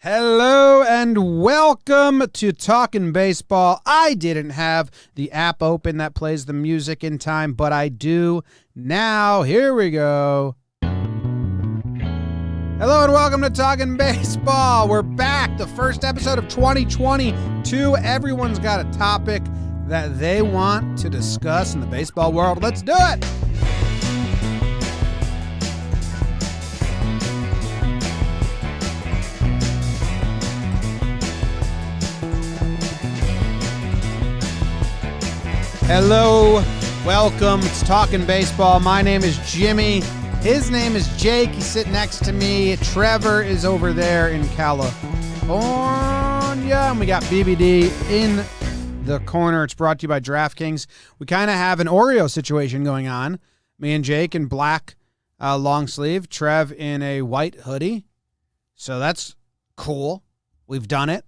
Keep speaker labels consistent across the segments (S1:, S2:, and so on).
S1: Hello and welcome to Talkin' Baseball. I didn't have the app open that plays the music in time, but I do now. Here we go. Hello and welcome to Talkin' Baseball. We're back. The first episode of 2022. Everyone's got a topic that they want to discuss in the baseball world. Let's do it. Hello, welcome. It's Talkin' Baseball. My name is Jimmy. His name is Jake. He's sitting next to me. Trevor is over there in California. And we got BBD in the corner. It's brought to you by DraftKings. We kind of have an Oreo situation going on. Me and Jake in black long sleeve. Trev in a white hoodie. So that's cool. We've done it.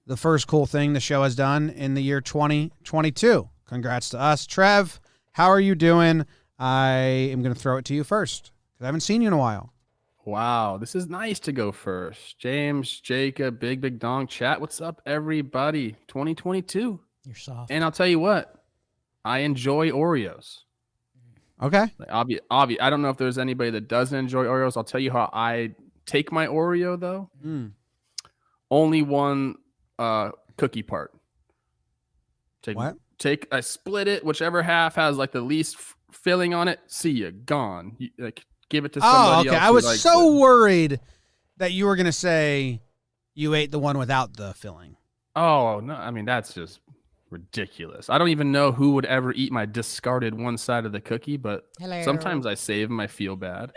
S1: The first cool thing the show has done in the year 2022. Congrats to us. Trev, how are you doing? I am going to throw it to you first because I haven't seen you in a while.
S2: Wow, this is nice to go first. James, Jacob, Big Dong, chat. What's up, everybody? 2022.
S3: You're soft.
S2: And I'll tell you what, I enjoy Oreos.
S1: Okay.
S2: Like, I don't know if there's anybody that doesn't enjoy Oreos. I'll tell you how I take my Oreo, though. Only one cookie part.
S1: What?
S2: I split it, whichever half has like the least filling on it. See ya, gone. Like give it to somebody else.
S1: I was so worried that you were gonna say you ate the one without the filling.
S2: Oh no, I mean that's just ridiculous. I don't even know who would ever eat my discarded one side of the cookie, but sometimes I save them. I feel bad.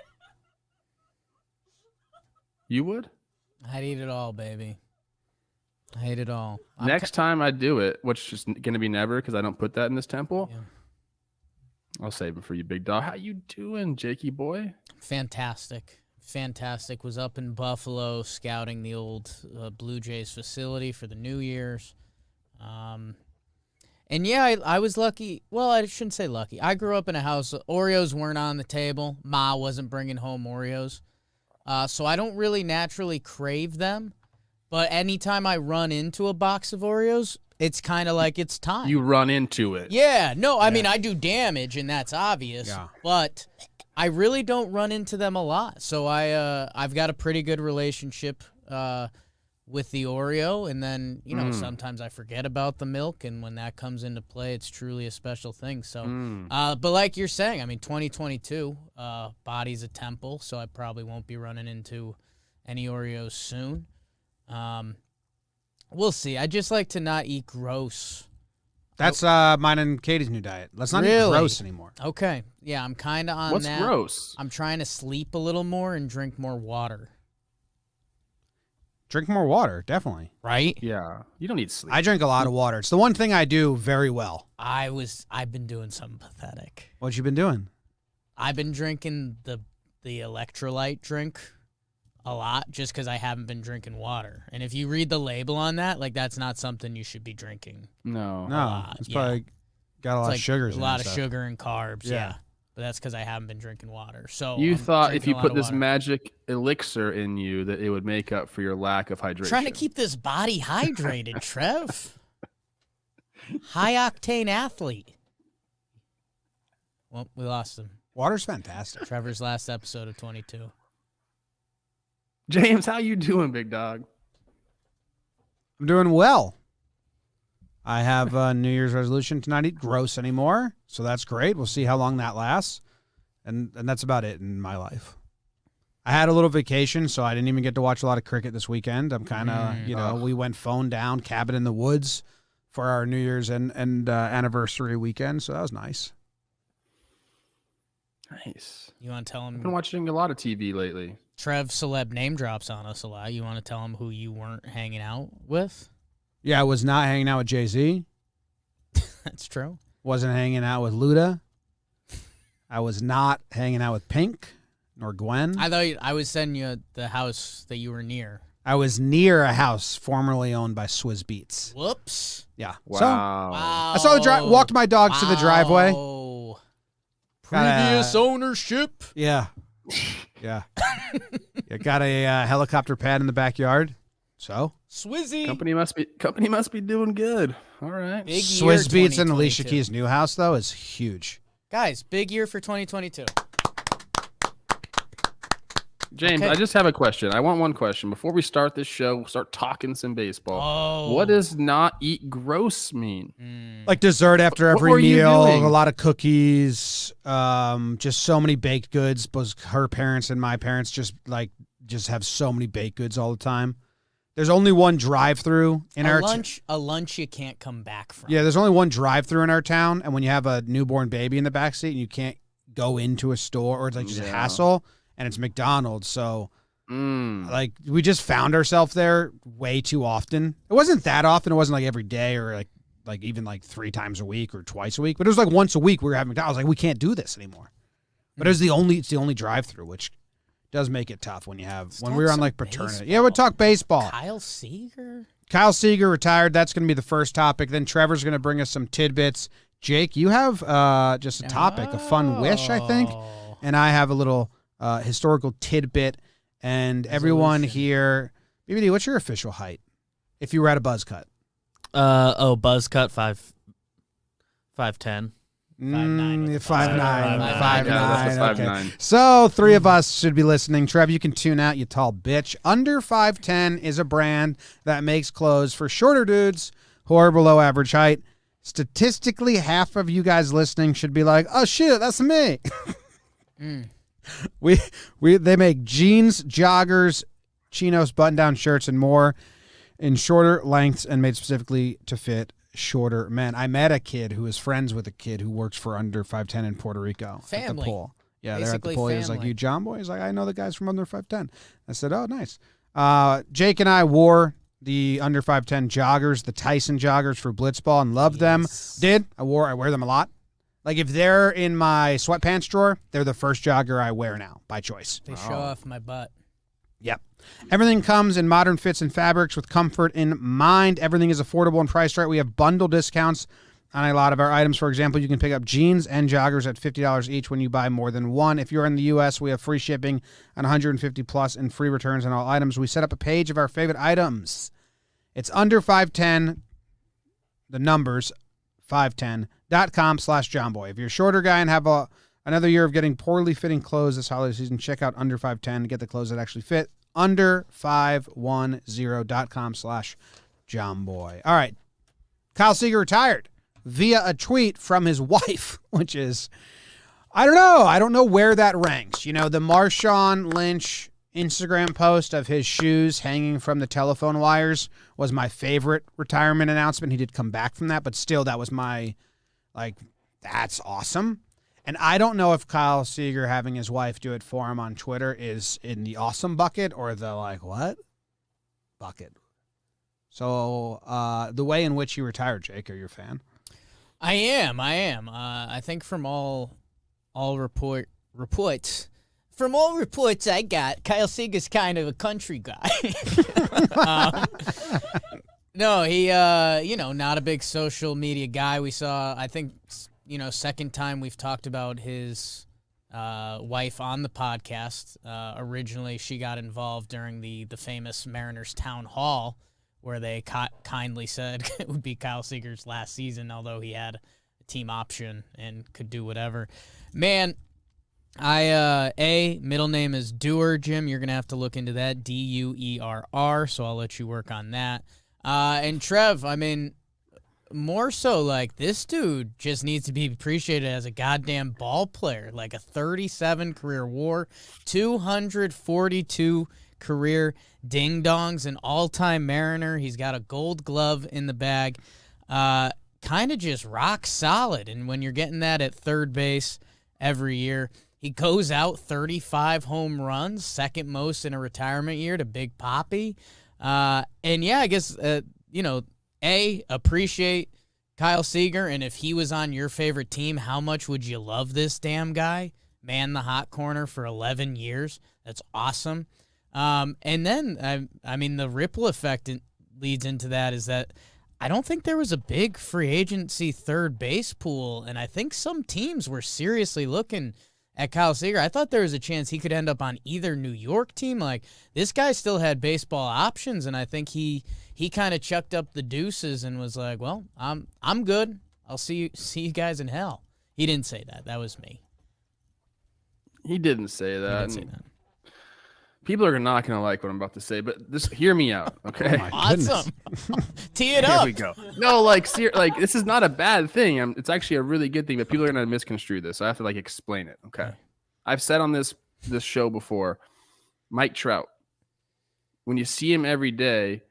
S2: You would?
S3: I'd eat it all, baby. I hate it all.
S2: Next time I do it, which is going to be never because I don't put that in this temple, I'll save it for you, big dog. How you doing, Jakey boy?
S3: Fantastic. Was up in Buffalo scouting the old Blue Jays facility for the New Year's. And yeah, I was lucky. Well, I shouldn't say lucky. I grew up in a house. Oreos weren't on the table. Ma wasn't bringing home Oreos. So I don't really naturally crave them. But anytime I run into a box of Oreos, it's kind of like it's time.
S2: You run into it.
S3: Yeah. No, I mean, I do damage, and that's obvious.
S1: Yeah.
S3: But I really don't run into them a lot. So I've got a pretty good relationship with the Oreo. And then, sometimes I forget about the milk. And when that comes into play, it's truly a special thing. So, but like you're saying, I mean, 2022, body's a temple. So I probably won't be running into any Oreos soon. We'll see. I just like to not eat gross.
S1: That's mine and Katie's new diet. Let's not eat gross anymore.
S3: Okay. Yeah, I'm kind of on
S2: What's
S3: that.
S2: What's gross?
S3: I'm trying to sleep a little more and drink more water.
S1: Drink more water, definitely.
S3: Right?
S2: Yeah. You don't need sleep.
S1: I drink a lot of water. It's the one thing I do very well.
S3: I've been doing something pathetic.
S1: What you been doing?
S3: I've been drinking the electrolyte drink a lot just because I haven't been drinking water. And if you read the label on that, like that's not something you should be drinking.
S2: No.
S1: It's probably got a lot of sugars.
S3: A lot of sugar and carbs. Yeah. But that's because I haven't been drinking water. So
S2: you thought if you put this magic elixir in you that it would make up for your lack of hydration.
S3: Trying to keep this body hydrated, Trev. High octane athlete. Well, we lost him.
S1: Water's fantastic.
S3: Trevor's last episode of 22.
S2: James, how you doing, big dog?
S1: I'm doing well. I have a New Year's resolution to not eat gross anymore, so that's great. We'll see how long that lasts, and that's about it in my life. I had a little vacation, so I didn't even get to watch a lot of cricket this weekend. I'm kind of, we went phone down, cabin in the woods for our New Year's and anniversary weekend, so that was nice.
S2: Nice.
S3: You want to tell him?
S2: I've been watching a lot of TV lately.
S3: Trev celeb name drops on us a lot. You want to tell him who you weren't hanging out with?
S1: Yeah, I was not hanging out with Jay-Z.
S3: That's true.
S1: Wasn't hanging out with Luda. I was not hanging out with Pink nor Gwen.
S3: I thought I was sending you the house that you were near.
S1: I was near a house formerly owned by Swizz Beats.
S3: Whoops.
S1: Yeah.
S2: Wow.
S1: So, I saw walked my dogs to the driveway.
S3: Previous ownership.
S1: Yeah. Yeah. Got a helicopter pad in the backyard. So
S3: Swizzy.
S2: Company must be doing good. All right.
S3: Big year
S1: Swiss Beats in Alicia
S3: 2022.
S1: Keys' new house, though, is huge.
S3: Guys, big year for 2022.
S2: James,
S3: Okay.
S2: I just have a question. I want one question. Before we start this show, start talking some baseball.
S3: Oh.
S2: What does not eat gross mean?
S1: Like dessert after
S2: What
S1: every
S2: were you
S1: meal,
S2: doing?
S1: a lot of cookies, just so many baked goods. Both her parents and my parents just have so many baked goods all the time. There's only one drive-through in our
S3: a lunch you can't come back from.
S1: Yeah, there's only one drive-through in our town, and when you have a newborn baby in the backseat and you can't go into a store, or it's like just a hassle, and it's McDonald's, so like we just found ourselves there way too often. It wasn't that often. It wasn't like every day or like even like 3 times a week or twice a week, but it was like once a week we were having McDonald's. Like we can't do this anymore. But it's the only drive-through, which does make it tough when we were on like paternity.
S3: baseball.
S1: Yeah, we'll talk baseball.
S3: Kyle Seager?
S1: Kyle Seager retired. That's going to be the first topic. Then Trevor's going to bring us some tidbits. Jake, you have just a topic, a fun wish, I think. And I have a little historical tidbit. And everyone here, BBD, what's your official height if you were at a buzz cut?
S4: Buzz cut 5'10".
S3: 5'9" with the
S1: 5'9".
S3: 5'9".
S2: Yeah, that's a
S1: Okay.
S2: 5'9".
S1: So 3 of us should be listening. Trev, you can tune out, you tall bitch. Under 5'10" is a brand that makes clothes for shorter dudes who are below average height. Statistically, half of you guys listening should be like, oh shit, that's me. They make jeans, joggers, chinos, button-down shirts, and more in shorter lengths and made specifically to fit shorter men. I met a kid who is friends with a kid who works for Under 5'10" in Puerto Rico. At the
S3: Family.
S1: pool. Yeah, they're at the
S3: Basically
S1: pool. He was like,
S3: family.
S1: you JOMBOY? He's like, I know the guys from Under 5'10". I said, oh, nice. Jake and I wore the Under 5'10" joggers, the Tyson joggers for Blitzball, and loved them. I wear them a lot. Like if they're in my sweatpants drawer, they're the first jogger I wear now by choice.
S3: They show off my butt.
S1: Yep. Everything comes in modern fits and fabrics with comfort in mind. Everything is affordable and priced right. We have bundle discounts on a lot of our items. For example, you can pick up jeans and joggers at $50 each when you buy more than one. If you're in the U.S., we have free shipping on 150 plus and free returns on all items. We set up a page of our favorite items. It's Under 5'10", the numbers, 510.com/JOMBOY. If you're a shorter guy and have another year of getting poorly fitting clothes this holiday season, check out Under 5'10" to get the clothes that actually fit. Under510.com/JOMBOY. All right. Kyle Seager retired via a tweet from his wife, which is, I don't know where that ranks. You know, the Marshawn Lynch Instagram post of his shoes hanging from the telephone wires was my favorite retirement announcement. He did come back from that, but still that was my, that's awesome. And I don't know if Kyle Seager having his wife do it for him on Twitter is in the awesome bucket or the what bucket. So the way in which he retired, Jake, are you a fan?
S3: I am. I think from all reports. From all reports I got, Kyle Seager's kind of a country guy. No, he, not a big social media guy. We saw, I think, second time we've talked about his wife on the podcast. Originally, she got involved during the famous Mariners town hall where they kindly said it would be Kyle Seager's last season, although he had a team option and could do whatever. Man, middle name is Dewar, Jim. You're going to have to look into that, Duerr, so I'll let you work on that. And Trev, I mean, more so this dude just needs to be appreciated as a goddamn ball player, like a 37 career WAR, 242 career ding-dongs, an all-time Mariner. He's got a gold glove in the bag. Kind of just rock solid. And when you're getting that at third base every year, he goes out 35 home runs, second most in a retirement year to Big Papi. And yeah, I guess, appreciate Kyle Seager. And if he was on your favorite team, how much would you love this damn guy? Man the hot corner for 11 years. That's awesome. And then, the ripple effect leads into that is that I don't think there was a big free agency third base pool. And I think some teams were seriously looking at Kyle Seager. I thought there was a chance he could end up on either New York team. Like, this guy still had baseball options, and I think he kind of chucked up the deuces and was like, well, I'm good. I'll see you guys in hell. He didn't say that. That was me.
S2: He didn't say that.
S3: He didn't say that.
S2: People are not going to like what I'm about to say, but just hear me out, okay?
S3: Awesome. Tee it
S2: Here
S3: up.
S2: we go. No, like this is not a bad thing. It's actually a really good thing, but people are going to misconstrue this. So I have to explain it, okay? I've said on this show before, Mike Trout, when you see him every day,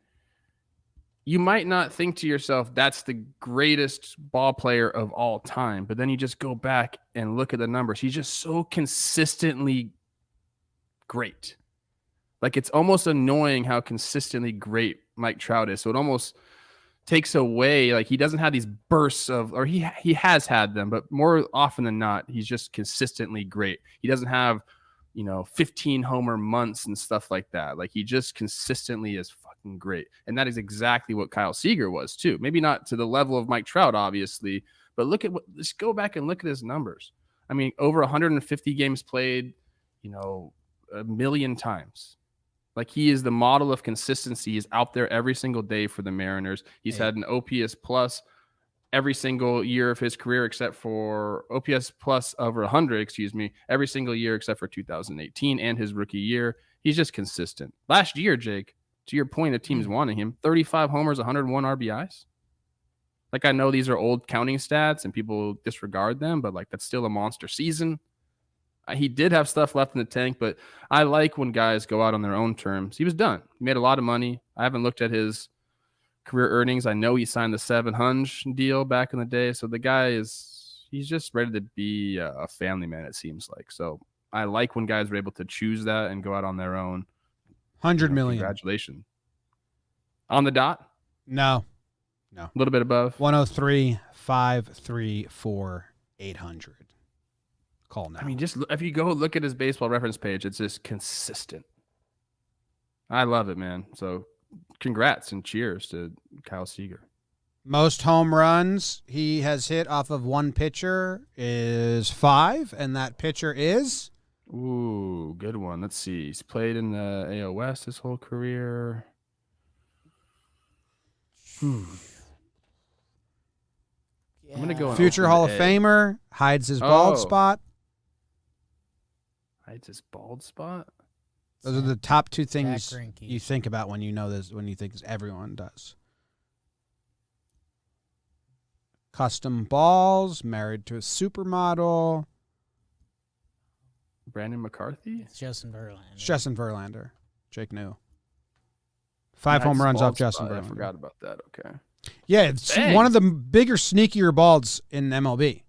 S2: you might not think to yourself, that's the greatest ball player of all time. But then you just go back and look at the numbers. He's just so consistently great. Like, it's almost annoying how consistently great Mike Trout is. So it almost takes away, like, he doesn't have these bursts of, or he has had them, but more often than not, he's just consistently great. He doesn't have, 15 homer months and stuff like that. Like, he just consistently is fucking great. And that is exactly what Kyle Seager was too. Maybe not to the level of Mike Trout, obviously, but let's go back and look at his numbers. I mean, over 150 games played, a million times. Like, he is the model of consistency. He's out there every single day for the Mariners. He's had an OPS plus every single year of his career, except for OPS plus over 100, every single year except for 2018 and his rookie year. He's just consistent. Last year, Jake, to your point, the team's wanting him. 35 homers, 101 RBIs. Like, I know these are old counting stats and people disregard them, but that's still a monster season. He did have stuff left in the tank, but I like when guys go out on their own terms. He was done. He made a lot of money. I haven't looked at his career earnings. I know he signed the 700 deal back in the day. So the guy he's just ready to be a family man, it seems like. So I like when guys are able to choose that and go out on their own.
S1: 100 million.
S2: Congratulations. On the dot?
S1: No.
S2: A little bit above.
S1: 103, 534, 800. Call now.
S2: I mean, just if you go look at his baseball reference page, it's just consistent. I love it, man. So congrats and cheers to Kyle Seager.
S1: Most home runs he has hit off of one pitcher is 5, and that pitcher is?
S2: Ooh, good one. Let's see. He's played in the AL West his whole career. I'm going to go
S1: Future Hall of Famer, hides his bald spot.
S2: Hides his bald spot?
S1: Those are the top two things
S3: Zach Greinke.
S1: you think about when you know this, when you think everyone does. Custom balls, married to a supermodel.
S2: Brandon McCarthy?
S3: It's Justin Verlander.
S1: Justin Verlander. Jake knew. 5 home runs off Justin Verlander.
S2: I forgot about that. Okay.
S1: Yeah, it's one of the bigger, sneakier balds in MLB.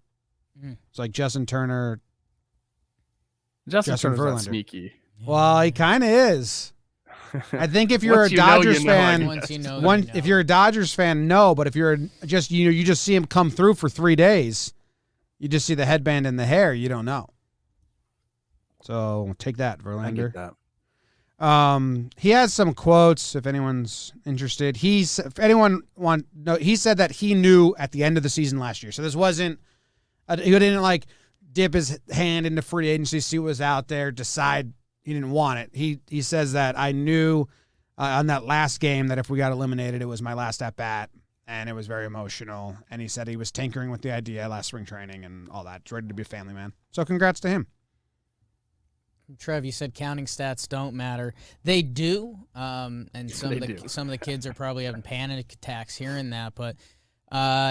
S1: It's like Justin Turner.
S2: Justin Turner's
S1: Verlander.
S2: not sneaky.
S1: Well, he kind of is. I think if you're a Dodgers fan, if you're a Dodgers fan, no. But if you're just you just see him come through for 3 days, you just see the headband and the hair. You don't know. So take that, Verlander.
S2: I get that.
S1: He has some quotes if anyone's interested. He said that he knew at the end of the season last year. So this wasn't he didn't dip his hand into free agency, see what was out there, decide he didn't want it. He says that I knew on that last game that if we got eliminated, it was my last at bat, and it was very emotional. And he said he was tinkering with the idea last spring training and all that. He's ready to be a family man. So congrats to him.
S3: Trev, you said counting stats don't matter. They do, and some of the kids are probably having panic attacks hearing that. But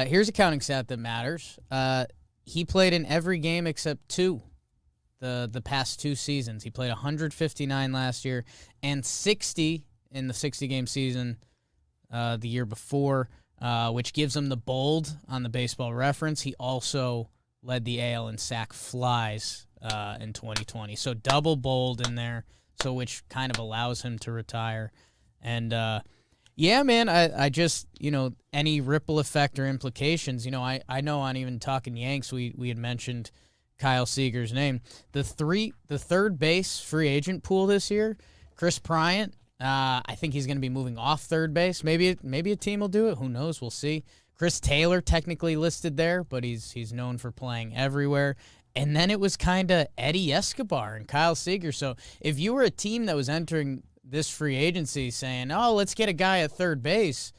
S3: here's a counting stat that matters. He played in every game except 2, the past 2 seasons. He played 159 last year and 60 in the 60-game season the year before, which gives him the bold on the Baseball Reference. He also led the AL in sack flies in 2020. So double bold in there, so which kind of allows him to retire. And yeah, man, I just, any ripple effect or implications, I know on even Talkin' Yanks, we had mentioned Kyle Seager's name. The third base free agent pool this year, Chris Bryant, I think he's going to be moving off third base. Maybe a team will do it. Who knows? We'll see. Chris Taylor technically listed there, but he's known for playing everywhere. And then it was kind of Eddie Escobar and Kyle Seager. So if you were a team that was entering this free agency saying, oh, let's get a guy at third base,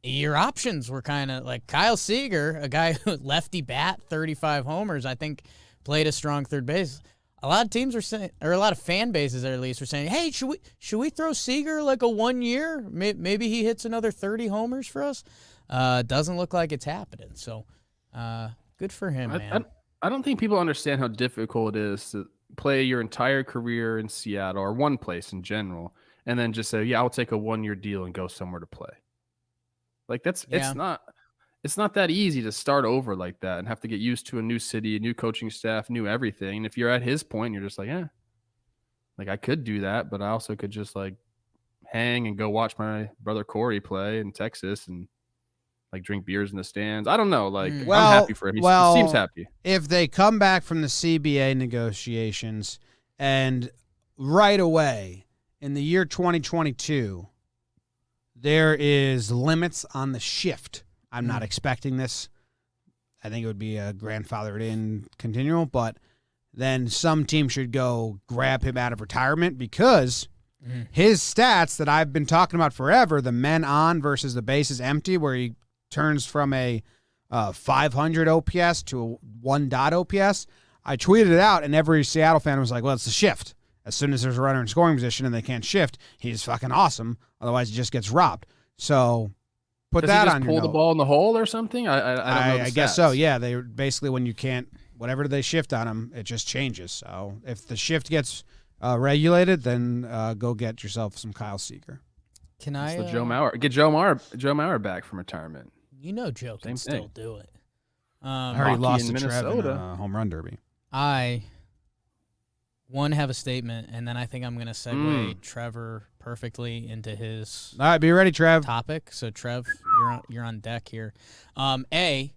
S3: your options were kind of like Kyle Seager, a guy who lefty bat, 35 homers, I think played a strong third base. A lot of teams were saying, or a lot of fan bases at least were saying, hey, should we throw Seager like a 1 year? Maybe he hits another 30 homers for us. Doesn't look like it's happening. So good for him, man.
S2: I don't think people understand how difficult it is to play your entire career in Seattle or one place in general, and then just say, yeah, I'll take a 1 year deal and go somewhere to play. Like it's not that easy to start over like that and have to get used to a new city, a new coaching staff, new everything. And if you're at his point, you're just like, yeah, like I could do that, but I also could just like hang and go watch my brother Corey play in Texas and like drink beers in the stands. I don't know. Like, I'm happy for him. He seems happy.
S1: If they come back from the CBA negotiations and right away in the year 2022, there is limits on the shift. I'm not expecting this. I think it would be a grandfathered in continual, but then some team should go grab him out of retirement because his stats that I've been talking about forever, the men on versus the bases empty, where he turns from a 500 OPS to a 1 OPS. I tweeted it out, and every Seattle fan was like, well, it's the shift. As soon as there's a runner in scoring position and they can't shift, he's fucking awesome. Otherwise, he just gets robbed. So put
S2: Does
S1: that
S2: he just
S1: on your
S2: pull the
S1: note.
S2: ball in the hole or something? I don't know.
S1: I guess so, yeah. They basically, when you can't, whatever they shift on him, it just changes. So if the shift gets regulated, then go get yourself some Kyle Seager.
S3: Can I
S2: Joe Mauer. Get Joe Mauer back from retirement.
S3: You know Joe can still do it.
S1: I heard he lost
S2: in
S1: to Trev in
S2: Minnesota.
S1: a home run derby.
S3: I have a statement, and then I think I'm going to segue Trevor perfectly into his
S1: All right, be ready, Trev.
S3: topic. So, Trev, you're on deck here. I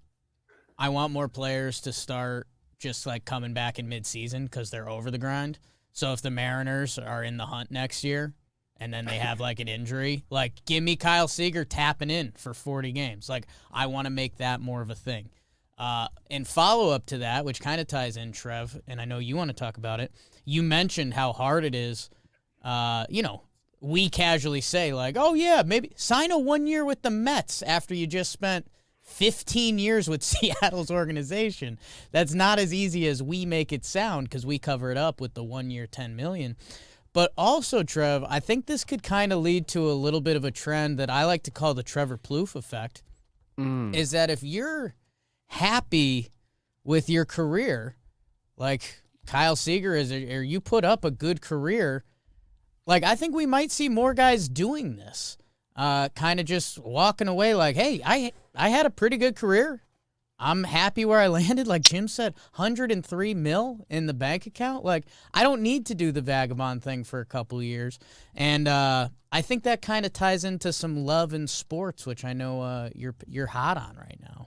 S3: want more players to start just like coming back in midseason because they're over the grind. So if the Mariners are in the hunt next year and then they have like an injury, like give me Kyle Seager tapping in for 40 games. Like I want to make that more of a thing. And follow up to that, which kind of ties in, Trev, and I know you want to talk about it. You mentioned how hard it is. We casually say like, oh yeah, maybe sign a 1 year with the Mets after you just spent 15 years with Seattle's organization. That's not as easy as we make it sound because we cover it up with the 1 year, $10 million. But also, Trev, I think this could kind of lead to a little bit of a trend that I like to call the Trevor Plouffe effect, is that if you're happy with your career, like Kyle Seager is, or you put up a good career, like I think we might see more guys doing this, kind of just walking away like, hey, I had a pretty good career. I'm happy where I landed. Like Jim said, 103 mil in the bank account. Like I don't need to do the vagabond thing for a couple of years. And I think that kind of ties into some love in sports, which I know you're hot on right now.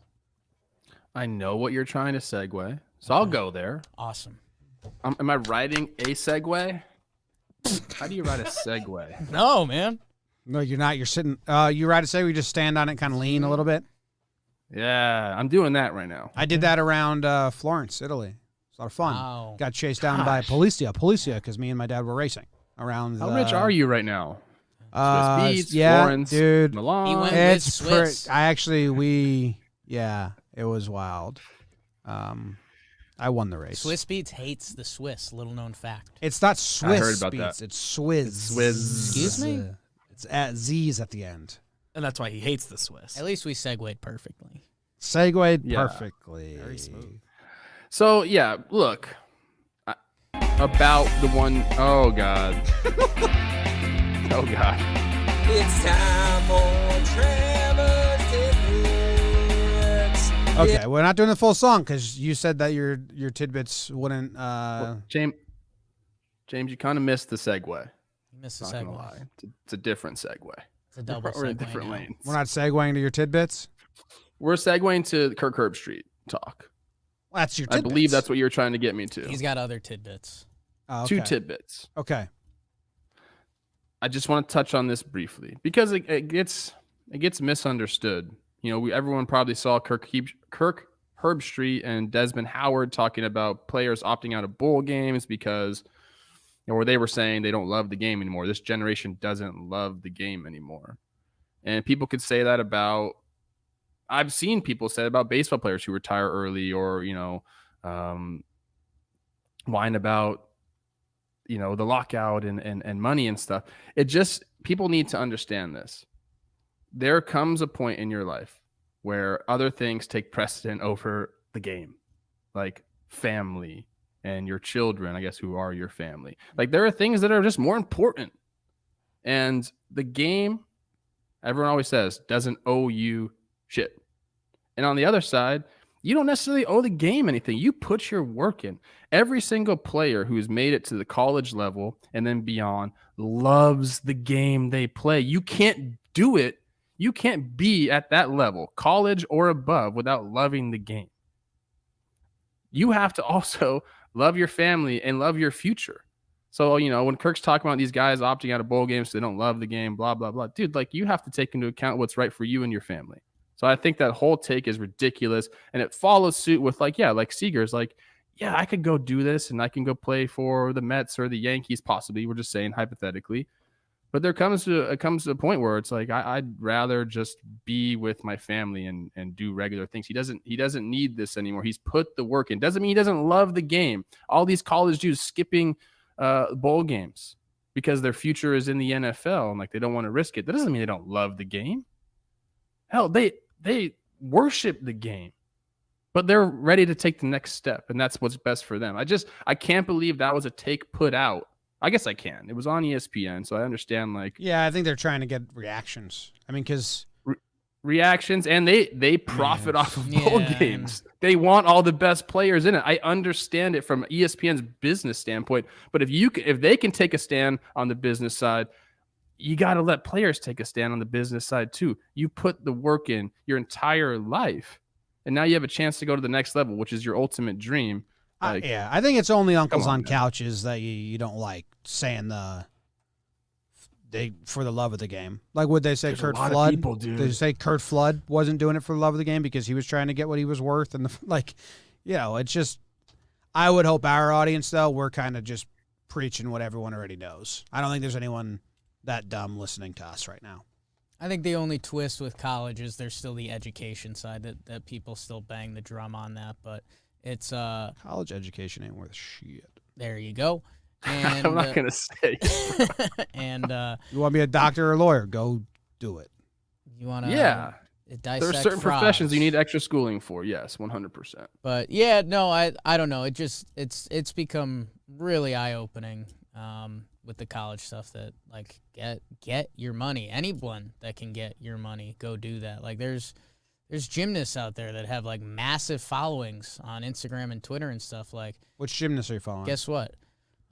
S2: I know what you're trying to segue, so I'll go there.
S3: Awesome.
S2: Am I writing a segue? How do you write a segue?
S3: No, man.
S1: No, you're not. You're sitting. You ride a segue, you just stand on it, kind of lean a little bit.
S2: Yeah, I'm doing that right now.
S1: I did that around Florence, Italy. It's a lot of fun.
S3: Wow.
S1: Got chased down by Policia, because me and my dad were racing around.
S2: How rich are you right now? Swiss Beats,
S1: yeah,
S2: Florence,
S1: dude.
S2: Milan.
S3: He went
S1: It's
S3: with Swiss.
S1: it was wild. I won the race.
S3: Swiss Beats hates the Swiss, little known fact.
S1: It's not Swiss
S2: heard about
S1: Beats.
S2: that.
S1: It's Swizz.
S3: Excuse me?
S1: It's at Z's at the end.
S4: And that's why he hates the Swiss.
S3: At least we segued perfectly.
S1: Segued
S2: Yeah.
S1: perfectly.
S4: Very smooth.
S2: So yeah, look about the one oh god, oh god.
S5: It's time for Trevor's tidbits.
S1: Okay, we're not doing the full song because you said that your tidbits wouldn't.
S2: James, you kind of missed the segue.
S3: You missed the
S2: Not gonna
S3: segue.
S2: lie, it's a different segue.
S3: It's a double
S2: We're in
S3: segue
S2: different
S3: now.
S2: lanes.
S1: We're not segueing to your tidbits.
S2: We're segueing to Kirk Herbstreit talk.
S1: Well, that's your
S2: I
S1: tidbits.
S2: believe that's what you were trying to get me to.
S3: He's got other tidbits.
S1: Oh, okay.
S2: 2 tidbits.
S1: Okay.
S2: I just want to touch on this briefly because it gets misunderstood. You know, everyone probably saw Kirk Herb Street and Desmond Howard talking about players opting out of bowl games because, or they were saying they don't love the game anymore. This generation doesn't love the game anymore. And people could say that about, I've seen people say about baseball players who retire early or, whine about, the lockout and money and stuff. It just, people need to understand this. There comes a point in your life where other things take precedent over the game, like family and your children, I guess, who are your family. Like there are things that are just more important. And the game, everyone always says, doesn't owe you shit. And on the other side, you don't necessarily owe the game anything. You put your work in. Every single player who's made it to the college level and then beyond loves the game they play. You can't do it. You can't be at that level, college or above, without loving the game. You have to also love your family and love your future. So, when Kirk's talking about these guys opting out of bowl games, so they don't love the game, blah, blah, blah. Dude, like you have to take into account what's right for you and your family. So I think that whole take is ridiculous. And it follows suit with like Seager's like, yeah, I could go do this and I can go play for the Mets or the Yankees, possibly. We're just saying hypothetically. But it comes to a point where it's like, I'd rather just be with my family and do regular things. He doesn't need this anymore. He's put the work in. Doesn't mean he doesn't love the game. All these college dudes skipping bowl games because their future is in the NFL and like they don't want to risk it. That doesn't mean they don't love the game. Hell, they worship the game, but they're ready to take the next step, and that's what's best for them. I can't believe that was a take put out. I guess I can. It was on ESPN, so I understand. Like,
S1: yeah, I think they're trying to get reactions. I mean, because
S2: reactions, and they profit off of bowl games. They want all the best players in it. I understand it from ESPN's business standpoint, but if they can take a stand on the business side, you got to let players take a stand on the business side too. You put the work in your entire life, and now you have a chance to go to the next level, which is your ultimate dream. Like,
S1: I think it's only uncles on couches that you don't like saying they for the love of the game. Like, would they say
S2: there's
S1: Kurt
S2: a lot
S1: Flood?
S2: of people, dude.
S1: Did they say Kurt Flood wasn't doing it for the love of the game because he was trying to get what he was worth? And it's just, I would hope our audience though, we're kind of just preaching what everyone already knows. I don't think there's anyone that dumb listening to us right now.
S3: I think the only twist with college is there's still the education side that people still bang the drum on that, but it's
S1: college education ain't worth shit.
S3: There you go. And,
S2: I'm not gonna say.
S3: And
S1: you want to be a doctor or a lawyer? Go do it.
S3: You want to?
S2: Yeah.
S3: Dissect
S2: there are certain
S3: frogs.
S2: professions you need extra schooling for. Yes, 100%.
S3: But yeah, no, I don't know. It's become really eye opening with the college stuff that like get your money. Anyone that can get your money, go do that. Like there's gymnasts out there that have like massive followings on Instagram and Twitter and stuff. Like,
S1: which gymnasts are you following?
S3: Guess what?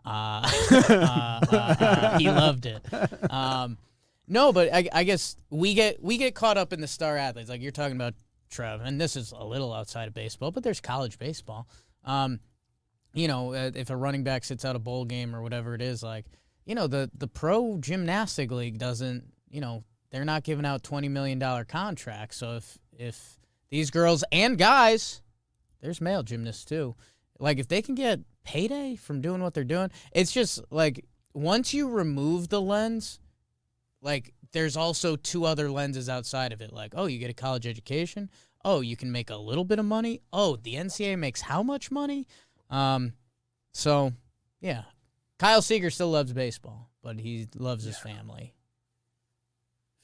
S3: He loved it. No, but I guess we get caught up in the star athletes. Like you're talking about, Trev, and this is a little outside of baseball, but there's college baseball. If a running back sits out a bowl game or whatever it is, like, the pro gymnastic league doesn't, they're not giving out $20 million contracts. So if these girls and guys, there's male gymnasts too, like if they can get payday from doing what they're doing, it's just like once you remove the lens, like there's also two other lenses outside of it. Like, oh, you get a college education. Oh, you can make a little bit of money. Oh, the NCAA makes how much money? So yeah, Kyle Seager still loves baseball, but he loves his family.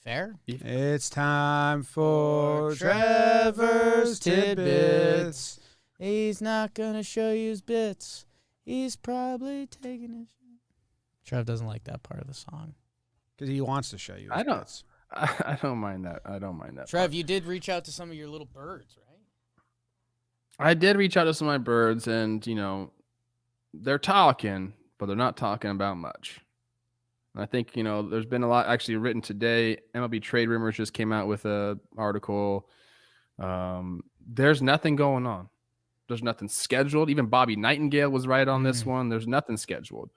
S3: Fair?
S1: It's time for Trevor's Tidbits.
S3: He's not going to show you his bits. He's probably taking his... Trev doesn't like that part of the song.
S1: Because he wants to show you his bits.
S2: I don't mind that. I don't mind that.
S3: Trev,
S2: part.
S3: You did reach out to some of your little birds, right?
S2: I did reach out to some of my birds, and, they're talking, but they're not talking about much. I think, there's been a lot actually written today. MLB Trade Rumors just came out with an article. There's nothing going on. There's nothing scheduled. Even Bobby Nightingale was right on this one. There's nothing scheduled.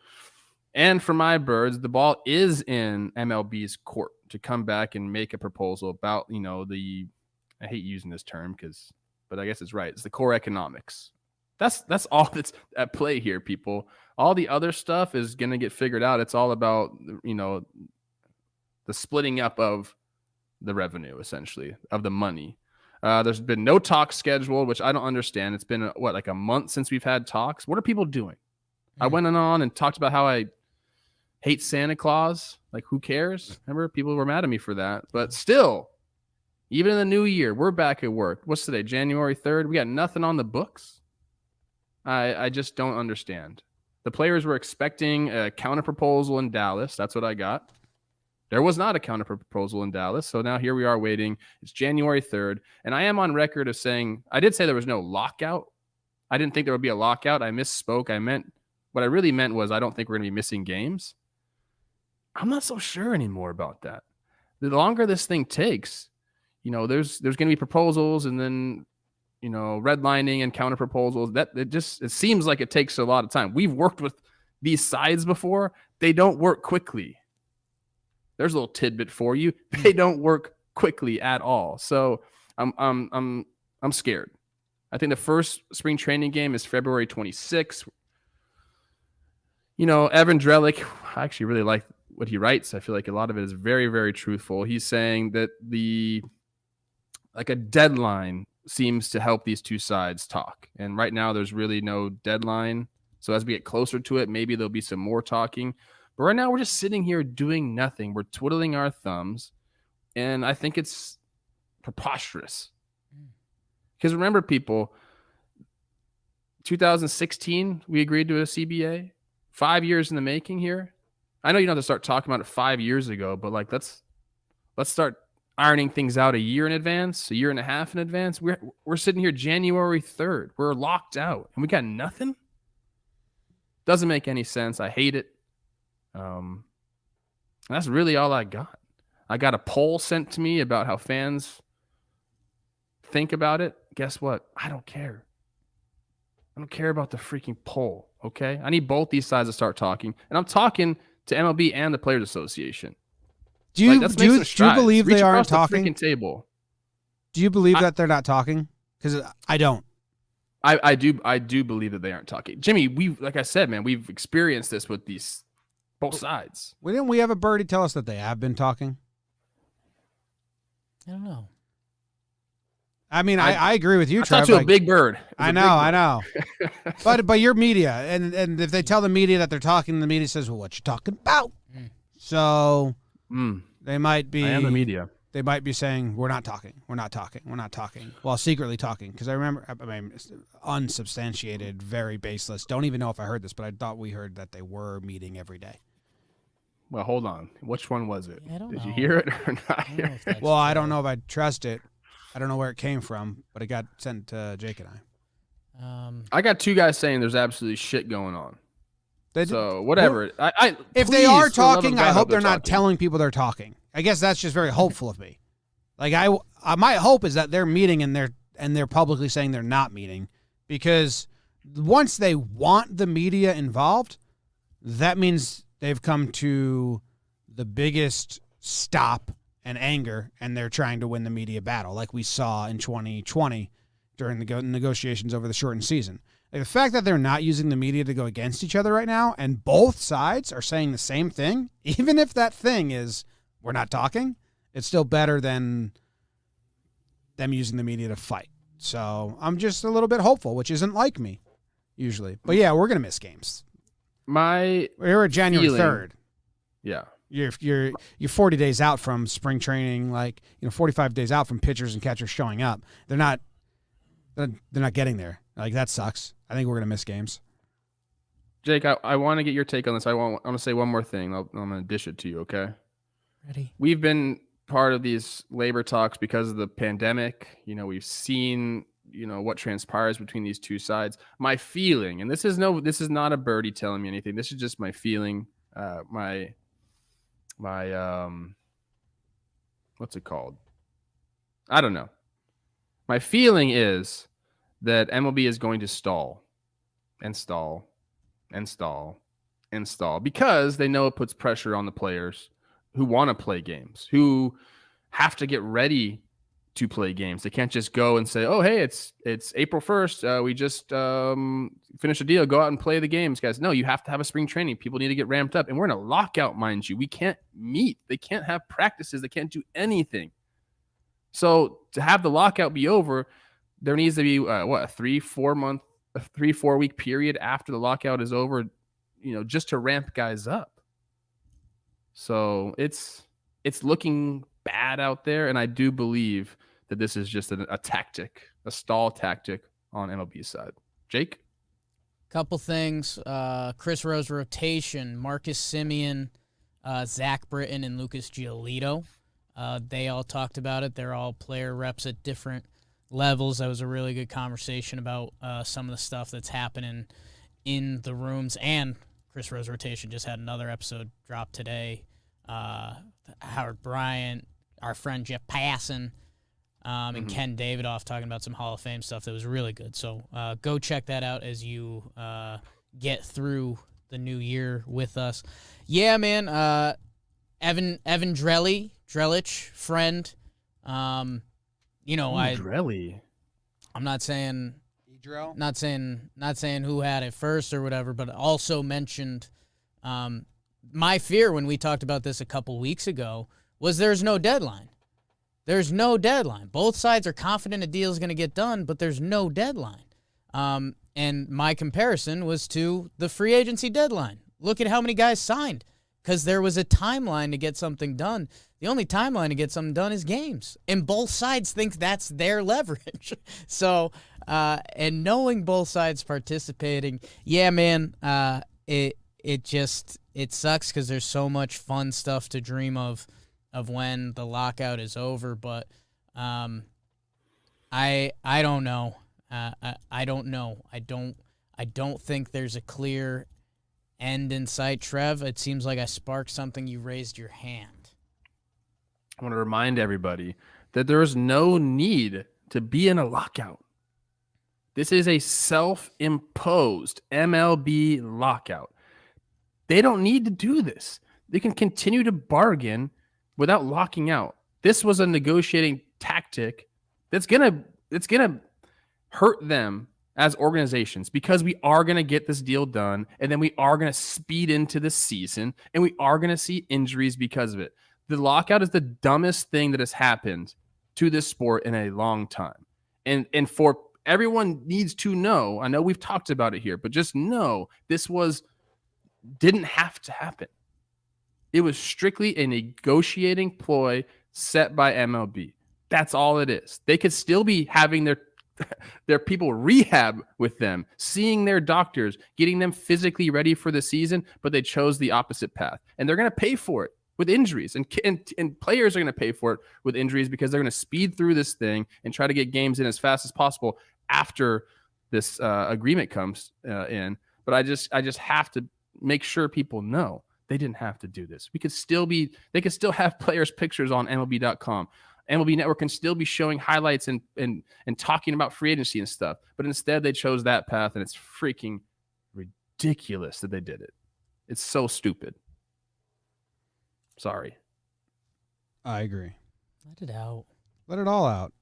S2: And for my birds, the ball is in MLB's court to come back and make a proposal about, I hate using this term because but I guess it's right. It's the core economics. That's all that's at play here, people. All the other stuff is going to get figured out. It's all about, the splitting up of the revenue, essentially, of the money. There's been no talks scheduled, which I don't understand. It's been, like a month since we've had talks? What are people doing? I went on and talked about how I hate Santa Claus. Like, who cares? Remember, people were mad at me for that. But still, even in the new year, we're back at work. What's today? January 3rd? We got nothing on the books? I just don't understand. The players were expecting a counter proposal in Dallas. That's what I got. There was not a counter proposal in Dallas. So now here we are waiting. It's January 3rd. And I am on record of saying, I did say there was no lockout. I didn't think there would be a lockout. I misspoke. What I really meant was I don't think we're going to be missing games. I'm not so sure anymore about that. The longer this thing takes, there's going to be proposals and then, redlining and counter proposals. It seems like it takes a lot of time. We've worked with these sides before. They don't work quickly. There's a little tidbit for you. They don't work quickly at all. So I'm scared. I think the first spring training game is February 26th. Evan Drellick, I actually really like what he writes. I feel like a lot of it is very, very truthful. He's saying that a deadline seems to help these two sides talk. And right now there's really no deadline. So as we get closer to it, maybe there'll be some more talking. But right now we're just sitting here doing nothing. We're twiddling our thumbs. And I think it's preposterous. Because remember, people, 2016, we agreed to a CBA. 5 years in the making here. I know you don't have to start talking about it 5 years ago, but let's start ironing things out a year in advance, a year and a half in advance. We're sitting here January 3rd. We're locked out and we got nothing. Doesn't make any sense. I hate it. That's really all I got. I got a poll sent to me about how fans think about it. Guess what? I don't care. I don't care about the freaking poll. Okay. I need both these sides to start talking, and I'm talking to MLB and the Players Association.
S1: Do you believe they aren't talking?
S2: The table.
S1: Do you believe that they're not talking? Because I don't.
S2: I do believe that they aren't talking. Jimmy, like I said, man, we've experienced this with both sides.
S1: Didn't we have a birdie tell us that they have been talking?
S3: I don't know.
S1: I mean, I agree with you, Trev.
S2: I talked to a big bird.
S1: I know. But you're media, and if they tell the media that they're talking, the media says, "Well, what you talking about?" So they might be.
S2: I am the media.
S1: They might be saying, "We're not talking. We're not talking. We're not talking," while secretly talking. Because I remember, unsubstantiated, very baseless. Don't even know if I heard this, but I thought we heard that they were meeting every day.
S2: Well, hold on. Which one was it?
S3: I don't know.
S2: Did you hear it or not hear it?
S1: Well, I don't know if I trust it. I don't know where it came from, but it got sent to Jake and I.
S2: I got two guys saying there's absolutely shit going on. So whatever.
S1: If they are talking, I hope they're not telling people they're talking. I guess that's just very hopeful of me. Like my hope is that they're meeting and they're publicly saying they're not meeting, because once they want the media involved, that means they've come to the biggest stop and anger, and they're trying to win the media battle, like we saw in 2020 during the negotiations over the shortened season. Like, the fact that they're not using the media to go against each other right now, and both sides are saying the same thing, even if that thing is we're not talking, it's still better than them using the media to fight. So I'm just a little bit hopeful, which isn't like me usually. But yeah, we're gonna miss games. We're at January 3rd.
S2: Yeah.
S1: You're 40 days out from spring training, 45 days out from pitchers and catchers showing up. They're not getting there. Like, that sucks. I think we're gonna miss games.
S2: Jake, I want to get your take on this. I'm gonna say one more thing. I'm gonna dish it to you. Okay.
S3: Ready?
S2: We've been part of these labor talks because of the pandemic. We've seen what transpires between these two sides. My feeling, and this is not a birdie telling me anything. This is just my feeling. My what's it called? I don't know. My feeling is that MLB is going to stall because they know it puts pressure on the players who want to play games, who have to get ready to play games. They can't just go and say, "Oh, hey, it's April 1st. We just finished a deal. Go out and play the games, guys." No, you have to have a spring training. People need to get ramped up, and we're in a lockout, mind you. We can't meet. They can't have practices. They can't do anything. So to have the lockout be over, there needs to be a 3-4 week period after the lockout is over, just to ramp guys up. So it's looking bad out there, and I do believe that this is just a tactic, a stall tactic on MLB's side. Jake?
S3: Couple things. Chris Rose rotation, Marcus Semien, Zach Britton, and Lucas Giolito. They all talked about it. They're all player reps at different levels. That was a really good conversation about some of the stuff that's happening in the rooms. And Chris Rose rotation just had another episode drop today. Howard Bryant, our friend Jeff Passan, and Ken Davidoff talking about some Hall of Fame stuff that was really good. So go check that out as you get through the new year with us. Yeah, man. Evan Drellich, friend.
S2: Drelly.
S3: I'm not saying who had it first or whatever, but also mentioned my fear when we talked about this a couple weeks ago was there's no deadline. There's no deadline. Both sides are confident a deal is going to get done, but there's no deadline. And my comparison was to the free agency deadline. Look at how many guys signed because there was a timeline to get something done. The only timeline to get something done is games. And both sides think that's their leverage. So, and knowing both sides participating, yeah, man, it sucks because there's so much fun stuff to dream of when the lockout is over. But I don't know. I don't know. I don't think there's a clear end in sight. Trev, it seems like I sparked something. You raised your hand.
S2: I want to remind everybody that there is no need to be in a lockout. This is a self-imposed MLB lockout. They don't need to do this. They can continue to bargain without locking out. This was a negotiating tactic that's gonna hurt them as organizations because we are going to get this deal done, and then we are going to speed into the season, and we are going to see injuries because of it. The lockout is the dumbest thing that has happened to this sport in a long time. And for everyone needs to know, I know we've talked about it here, but just know this didn't have to happen. It was strictly a negotiating ploy set by MLB. That's all it is. They could still be having their people rehab with them, seeing their doctors, getting them physically ready for the season, but they chose the opposite path. And they're going to pay for it with injuries. And players are going to pay for it with injuries because they're going to speed through this thing and try to get games in as fast as possible after this agreement comes in. But I just have to make sure people know they didn't have to do this. They could still have players' pictures on MLB.com. MLB Network can still be showing highlights and talking about free agency and stuff. But instead, they chose that path, and it's freaking ridiculous that they did it. It's so stupid. Sorry.
S1: I agree.
S3: Let it out.
S1: Let it all out.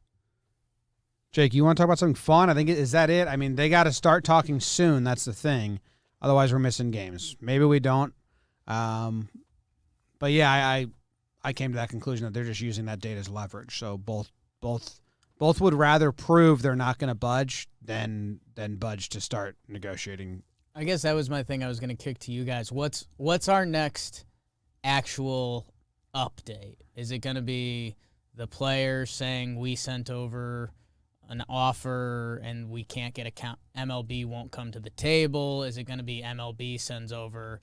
S1: Jake, you want to talk about something fun? I think, is that it? I mean, they got to start talking soon. That's the thing. Otherwise, we're missing games. Maybe we don't. But yeah, I came to that conclusion that they're just using that data as leverage. So both would rather prove they're not going to budge than budge to start negotiating.
S3: I guess that was my thing I was going to kick to you guys. What's our next actual update? Is it going to be the player saying we sent over an offer and we can't get MLB won't come to the table? Is it going to be MLB sends over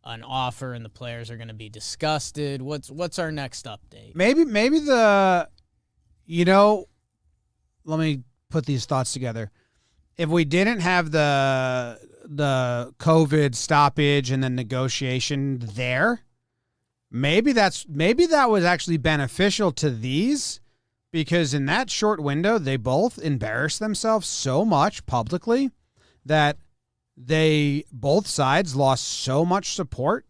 S3: an offer and the players are going to be disgusted? What's our next update?
S1: Maybe let me put these thoughts together. If we didn't have the COVID stoppage and the negotiation there, maybe that was actually beneficial to these, because in that short window they both embarrassed themselves so much publicly that both sides lost so much support,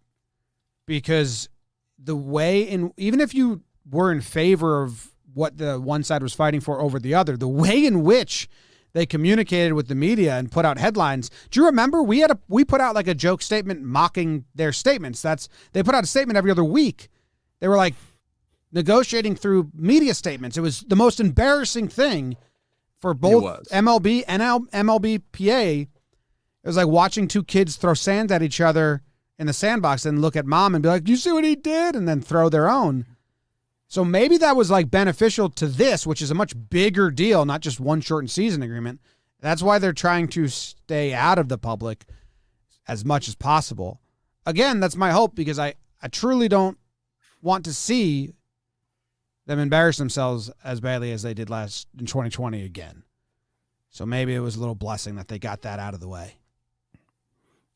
S1: because the way even if you were in favor of what the one side was fighting for over the other. The way in which they communicated with the media and put out headlines. Do you remember we put out like a joke statement mocking their statements? They put out a statement every other week. They were like negotiating through media statements. It was the most embarrassing thing for both MLB and MLBPA. It was like watching two kids throw sand at each other in the sandbox and look at mom and be like, "You see what he did?" and then throw their own. So maybe that was like beneficial to this, which is a much bigger deal, not just one shortened season agreement. That's why they're trying to stay out of the public as much as possible. Again, that's my hope, because I truly don't want to see them embarrass themselves as badly as they did in 2020 again. So maybe it was a little blessing that they got that out of the way.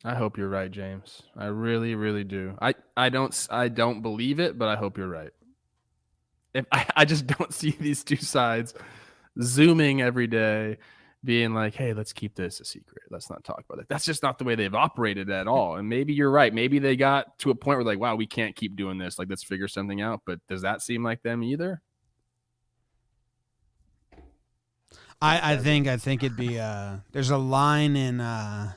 S2: I hope you're right, James. I really, really do. I don't believe it, but I hope you're right. I just don't see these two sides zooming every day, being like, "Hey, let's keep this a secret. Let's not talk about it." That's just not the way they've operated at all. And maybe you're right. Maybe they got to a point where like, "Wow, we can't keep doing this. Like, let's figure something out." But does that seem like them either?
S1: I think it'd be there's a line in the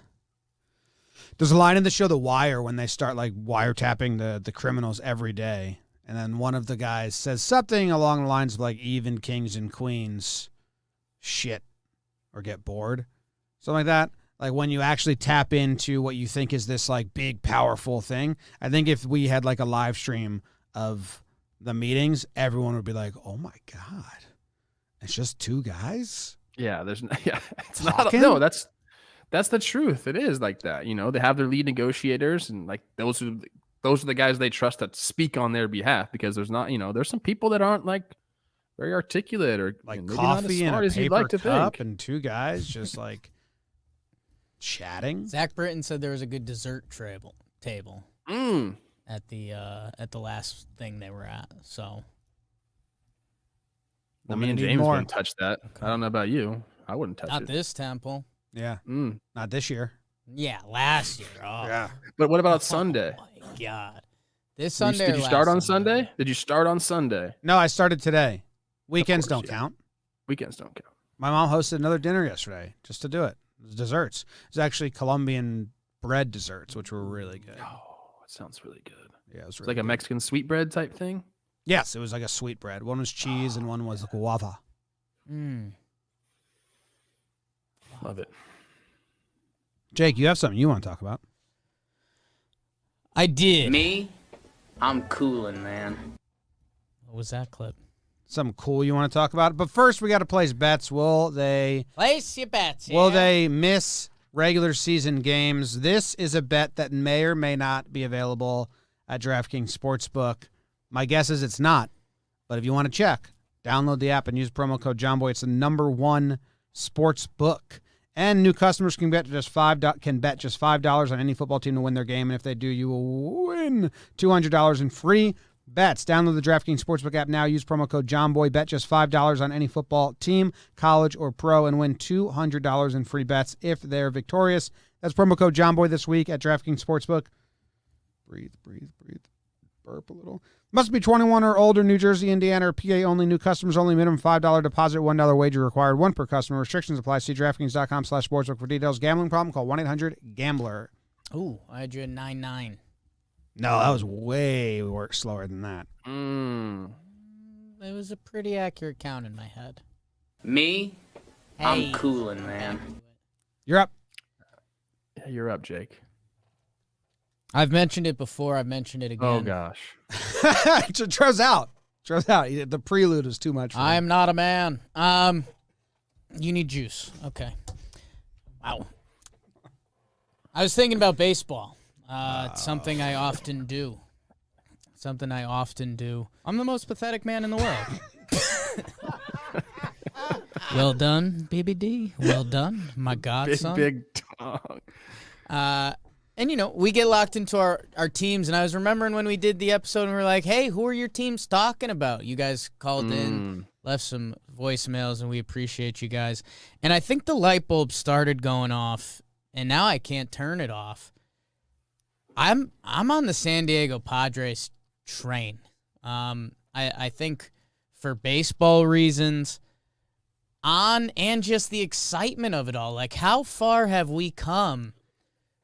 S1: show The Wire when they start like wiretapping the criminals every day. And then one of the guys says something along the lines of like, "Even kings and queens shit or get bored." Something like that. Like when you actually tap into what you think is this like big, powerful thing. I think if we had like a live stream of the meetings, everyone would be like, "Oh my God, it's just two guys?"
S2: Yeah, it's
S1: Talking?
S2: not. No, that's the truth. It is like that. You know, they have their lead negotiators, and like those are the guys they trust that speak on their behalf, because there's some people that aren't like very articulate or
S1: like
S2: maybe
S1: coffee
S2: not
S1: and
S2: as
S1: a
S2: smart as you'd
S1: paper
S2: like to
S1: cup
S2: think.
S1: and two guys just like chatting.
S3: Zach Britton said there was a good dessert table at the last thing they were at. So,
S2: Well, me and James wouldn't touch that.
S3: Okay.
S2: I don't know about you. I wouldn't touch
S3: not
S2: it.
S3: this temple.
S1: Yeah. Not this year.
S3: Yeah, last year. Oh,
S1: Yeah.
S2: But what about Sunday?
S3: Oh my God. This Sunday.
S2: Did you start on Sunday? Did you start on Sunday?
S1: No, I started today. Weekends
S2: course,
S1: don't
S2: yeah.
S1: count.
S2: Weekends don't count.
S1: My mom hosted another dinner yesterday just to do it. It was desserts. It was actually Colombian bread desserts, which were really good.
S2: Oh, it sounds really good.
S1: Yeah, it was
S2: It's
S1: really
S2: like a
S1: good.
S2: Mexican sweetbread type thing.
S1: Yes, it was like a sweet bread. One was cheese and one was guava.
S2: Love it.
S1: Jake, you have something you want to talk about?
S3: I did.
S5: Me? I'm coolin', man.
S3: What was that clip?
S1: Something cool you want to talk about? But first, we got to place bets. Will they
S3: Place your bets.
S1: Will
S3: yeah.
S1: they miss regular season games? This is a bet that may or may not be available at DraftKings Sportsbook. My guess is it's not. But if you want to check, download the app and use promo code JOMBOY. It's the #1 sports book. And new customers can bet just $5 on any football team to win their game. And if they do, you will win $200 in free bets. Download the DraftKings Sportsbook app now. Use promo code JOMBOY. Bet just $5 on any football team, college or pro, and win $200 in free bets if they're victorious. That's promo code JOMBOY this week at DraftKings Sportsbook. Breathe. Burp a little. Must be 21 or older, New Jersey, Indiana, or PA only. New customers only. Minimum $5 deposit, $1 wager required. One per customer. Restrictions apply. See DraftKings.com/sportsbook for details. Gambling problem? Call 1-800-GAMBLER.
S3: Ooh, I had you at 9-9.
S1: No, that was way slower than that.
S3: It was a pretty accurate count in my head.
S5: Me?
S3: Hey.
S5: I'm coolin', man.
S1: You're up.
S2: Yeah, you're up, Jake.
S3: I've mentioned it before. I've mentioned it again.
S2: Oh gosh.
S1: Trev's out. The prelude is too much for
S3: I
S1: him.
S3: am not a man. You need juice. Okay. Wow. I was thinking about baseball. It's something I often do. I'm the most pathetic man in the world. Well done, BBD. Well done, my godson.
S2: Big tongue.
S3: And, we get locked into our teams, and I was remembering when we did the episode, and we were like, hey, who are your teams talking about? You guys called in, left some voicemails, and we appreciate you guys. And I think the light bulb started going off, and now I can't turn it off. I'm on the San Diego Padres train. I think for baseball reasons, and just the excitement of it all. Like, how far have we come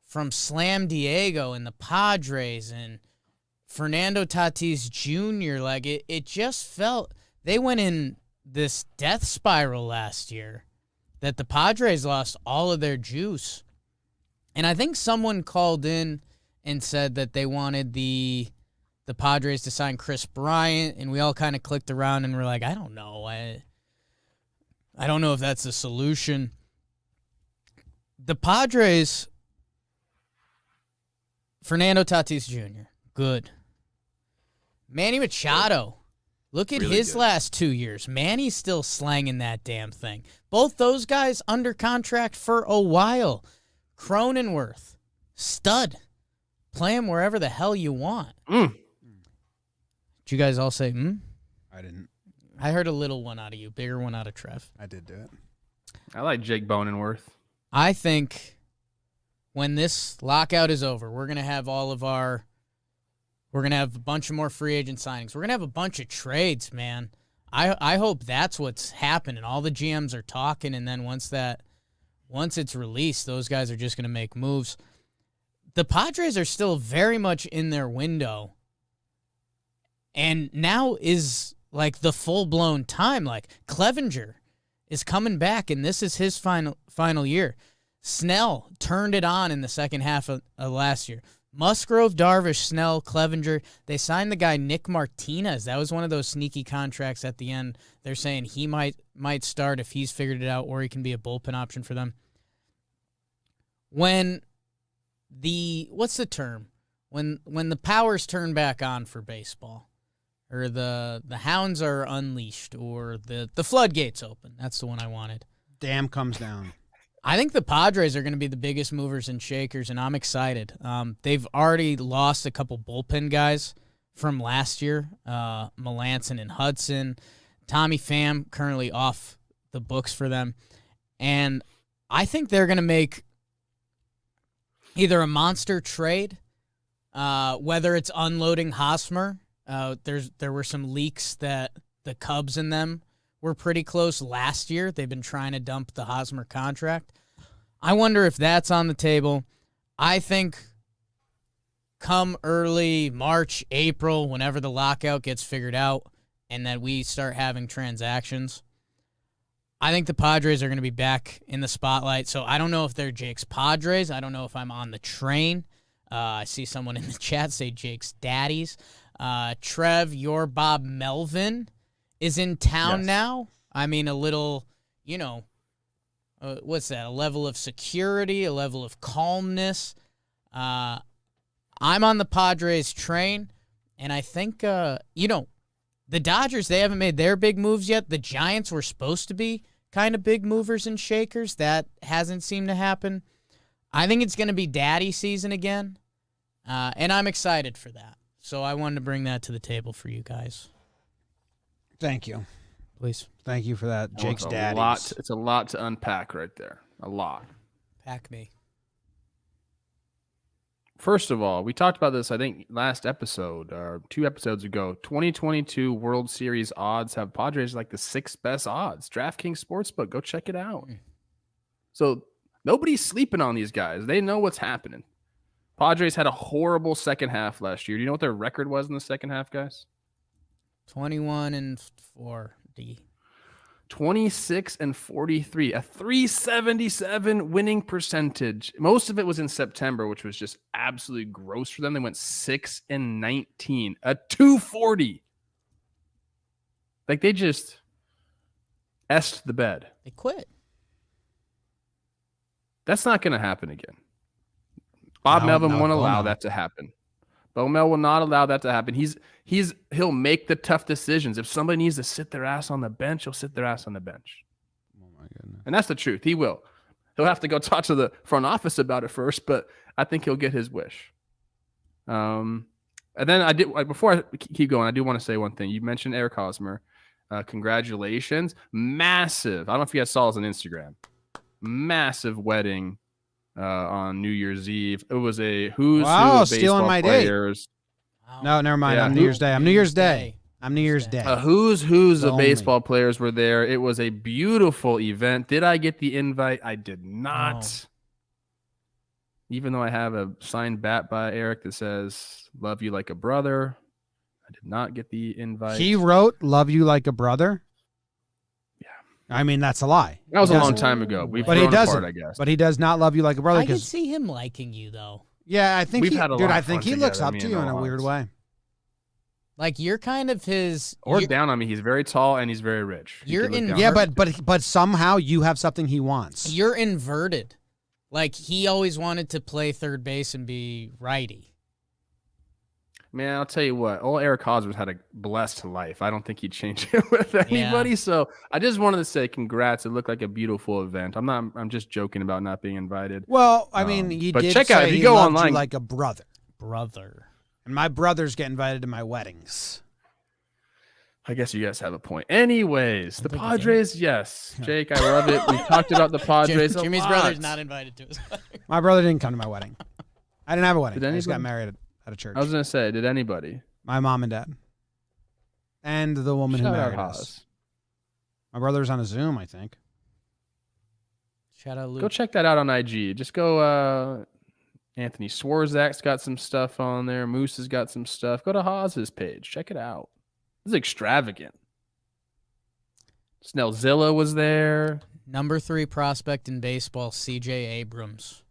S3: from Slam Diego and the Padres and Fernando Tatis Jr.? Like, it just felt they went in this death spiral last year that the Padres lost all of their juice. And I think someone called in and said that they wanted the Padres to sign Chris Bryant, and we all kind of clicked around and were like, I don't know. I don't know if that's the solution. The Padres, Fernando Tatis Jr., good. Manny Machado, look at
S2: Really
S3: his
S2: good.
S3: last 2 years. Manny's still slanging that damn thing. Both those guys under contract for a while. Cronenworth, stud. Play him wherever the hell you want. Did you guys all say,
S1: I didn't.
S3: I heard a little one out of you, bigger one out of Trev.
S1: I did do it.
S2: I like Jake Bonenworth.
S3: I think when this lockout is over, we're going to have a bunch of more free agent signings. We're going to have a bunch of trades, man. I hope that's what's happening. All the GMs are talking, and then once it's released, those guys are just going to make moves. The Padres are still very much in their window, and now is like the full-blown time. Like, Clevenger is coming back, and this is his final year. Snell turned it on in the second half of last year. Musgrove, Darvish, Snell, Clevenger. They signed the guy Nick Martinez. That was one of those sneaky contracts at the end. They're saying he might start if he's figured it out, or he can be a bullpen option for them. When what's the term? When the powers turn back on for baseball, or the hounds are unleashed, or the floodgates open. That's the one I wanted.
S1: Dam comes down.
S3: I think the Padres are going to be the biggest movers and shakers, and I'm excited. They've already lost a couple bullpen guys from last year, Melanson and Hudson. Tommy Pham currently off the books for them. And I think they're going to make either a monster trade, whether it's unloading Hosmer. There were some leaks that the Cubs and them were pretty close last year. They've been trying to dump the Hosmer contract. I wonder if that's on the table. I think come early March, April, whenever the lockout gets figured out and that we start having transactions, I think the Padres are going to be back in the spotlight. So I don't know if they're Jake's Padres. I don't know if I'm on the train. I see someone in the chat say Jake's daddies. Trev, your Bob Melvin is in town now. I mean, a little, what's that? A level of security, a level of calmness. I'm on the Padres train, and I think, the Dodgers, they haven't made their big moves yet. The Giants were supposed to be kind of big movers and shakers. That hasn't seemed to happen. I think it's going to be daddy season again, and I'm excited for that. So I wanted to bring that to the table for you guys.
S1: Thank you.
S3: Please.
S1: Thank you for that, Jake's
S2: daddy.
S1: daddies.
S2: It's a lot to unpack right there. A lot.
S3: Pack me.
S2: First of all, we talked about this, I think, last episode or 2 episodes ago. 2022 World Series odds have Padres like the 6th best odds. DraftKings Sportsbook, go check it out. So nobody's sleeping on these guys. They know what's happening. Padres had a horrible second half last year. Do you know what their record was in the second half, guys?
S3: 21-40.
S2: 26-43, a 377 winning percentage. Most of it was in September, which was just absolutely gross for them. They went 6-19, a 240. Like, they just est the bed.
S3: They quit.
S2: That's not going to happen again. Bob Melvin won't allow that to happen. Bo Mel will not allow that to happen. He'll make the tough decisions. If somebody needs to sit their ass on the bench, he'll sit their ass on the bench.
S1: Oh my goodness.
S2: And that's the truth. He will. He'll have to go talk to the front office about it first, but I think he'll get his wish. And then before I keep going, I do want to say one thing. You mentioned Eric Hosmer. Congratulations. Massive. I don't know if you guys saw this on Instagram. Massive wedding on New Year's Eve. It was a who's who of
S1: stealing
S2: baseball
S1: my
S2: players.
S3: Wow.
S1: No, never mind.
S2: Yeah.
S1: I'm New Year's Day. I'm New Year's Day. I'm New Year's Day.
S2: Who's
S1: The
S2: of
S1: only.
S2: baseball players were there. It was a beautiful event. Did I get the invite? I did not.
S3: No.
S2: Even though I have a signed bat by Eric that says "Love you like a brother," I did not get the invite.
S1: He wrote "Love you like a brother."
S2: Yeah.
S1: I mean, that's a lie.
S2: That was
S1: He
S2: a long
S1: doesn't.
S2: time ago. We've
S1: But he
S2: grown
S1: doesn't.
S2: apart, I guess.
S1: But he does not love you like a brother.
S3: I could
S1: Because
S3: see him liking you though.
S1: yeah, I think
S2: We've had a
S1: dude,
S2: lot
S1: I
S2: of
S1: think
S2: fun
S1: he looks
S2: together,
S1: up
S2: me
S1: to
S2: and
S1: you in a
S2: Noah.
S1: weird way.
S3: Like you're kind of his.
S2: Or
S3: you're,
S2: down on me. He's very tall and he's very rich. You
S3: You're
S2: could look
S3: in-
S2: down
S1: Yeah,
S2: on me.
S1: but somehow you have something he wants.
S3: You're inverted. Like he always wanted to play third base and be righty.
S2: Man, I'll tell you what. Old Eric Hosmer's had a blessed life. I don't think he'd change it with anybody. So I just wanted to say congrats. It looked like a beautiful event. I'm just joking about not being invited.
S1: Well, I mean, he
S2: but
S1: did
S2: check
S1: say
S2: out, if you
S1: he
S2: go
S1: loved you
S2: online-
S1: like a brother.
S3: Brother.
S1: And my brothers get invited to my weddings.
S2: I guess you guys have a point. Anyways, the
S3: think he
S2: Padres, yes. Jake, I love it. We talked about the Padres.
S3: Jimmy's
S2: a
S3: brother's
S2: lot.
S3: not invited to his wedding.
S1: My brother didn't come to my wedding. I didn't have a wedding.
S2: Did
S1: I just got
S2: anybody?
S1: married at a church.
S2: I was gonna say, did anybody?
S1: My mom and dad. And the woman who
S2: Shout out
S1: married us.
S2: Haas.
S1: My brother's on a Zoom, I think.
S3: Shout out Luke.
S2: Go check that out on IG. Just go. Anthony Swarzak's got some stuff on there. Moose has got some stuff. Go to Haas's page. Check it out. This is extravagant. Snellzilla was there.
S3: Number 3 prospect in baseball, CJ Abrams.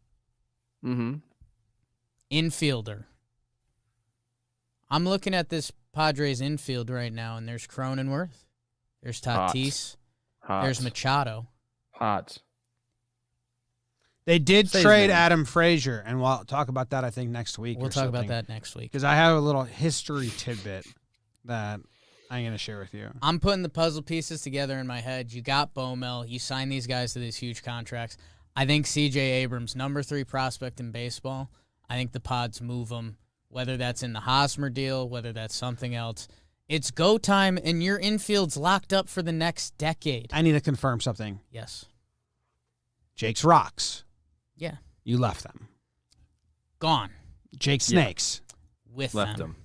S2: Mm-hmm.
S3: Infielder. I'm looking at this Padres infield right now, and there's Cronenworth. There's Tatis.
S2: Hot.
S3: There's Machado.
S2: Hot.
S1: They did
S2: Say his
S1: trade
S2: name.
S1: Adam Frazier, and we'll talk about that, I think, next week.
S3: We'll talk about that next week.
S1: Because I have a little history tidbit that I'm going to share with you.
S3: I'm putting the puzzle pieces together in my head. You got Bomel. You signed these guys to these huge contracts. I think CJ Abrams, number 3 prospect in baseball. I think the Pods move him, whether that's in the Hosmer deal, whether that's something else. It's go time, and your infield's locked up for the next decade.
S1: I need to confirm something.
S3: Yes.
S1: Jake's Rocks.
S3: Yeah.
S1: You left them.
S3: Gone.
S1: Jake's Snakes.
S3: With
S2: Left
S3: them.
S2: him.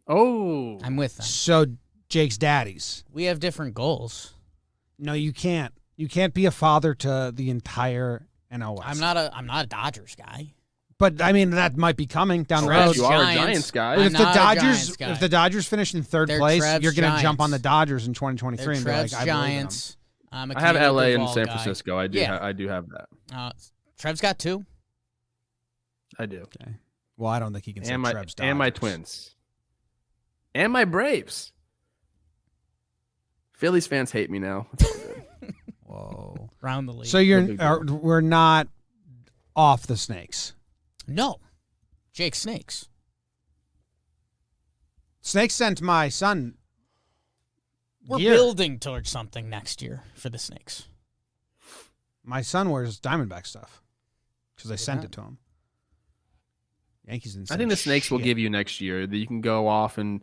S2: Oh.
S3: I'm with them.
S1: So Jake's Daddies.
S3: We have different goals.
S1: No, you can't. You can't be a father to the entire NL West.
S3: I'm not a Dodgers guy.
S1: But I mean, that might be coming down the
S3: Trev
S1: road.
S2: You are a
S3: Giants.
S2: Giants guy.
S3: I'm
S1: If the
S3: not a
S1: Dodgers,
S3: Giants guy.
S1: if the Dodgers finish in third
S3: They're
S1: place,
S3: Trev's
S1: you're going to jump on the
S3: Giants.
S1: Dodgers in 2023
S3: They're
S1: and be
S3: Trev's
S1: like, I believe in them.
S3: Giants. I'm a
S2: I have
S3: Canadian
S2: LA and
S3: Duvall
S2: San
S3: guy.
S2: Francisco. I do.
S3: Yeah.
S2: I do have that.
S3: Trev's got 2.
S2: I do.
S1: Okay. Well, I don't think he can say
S2: And my
S1: Trev's
S2: and my
S1: Dodgers.
S2: Twins. And my Braves. Phillies fans hate me now. It's all good.
S1: Whoa.
S3: Round the league.
S1: So we're not off the Snakes.
S3: No. Jake Snakes.
S1: Snakes sent my son.
S3: We're
S1: gear.
S3: building towards something next year for the Snakes.
S1: My son wears Diamondback stuff because I sent
S3: that.
S1: it to him. Yankees didn't
S2: I
S1: send
S2: think the Snakes will
S1: shit.
S2: give you next year that you can go off and,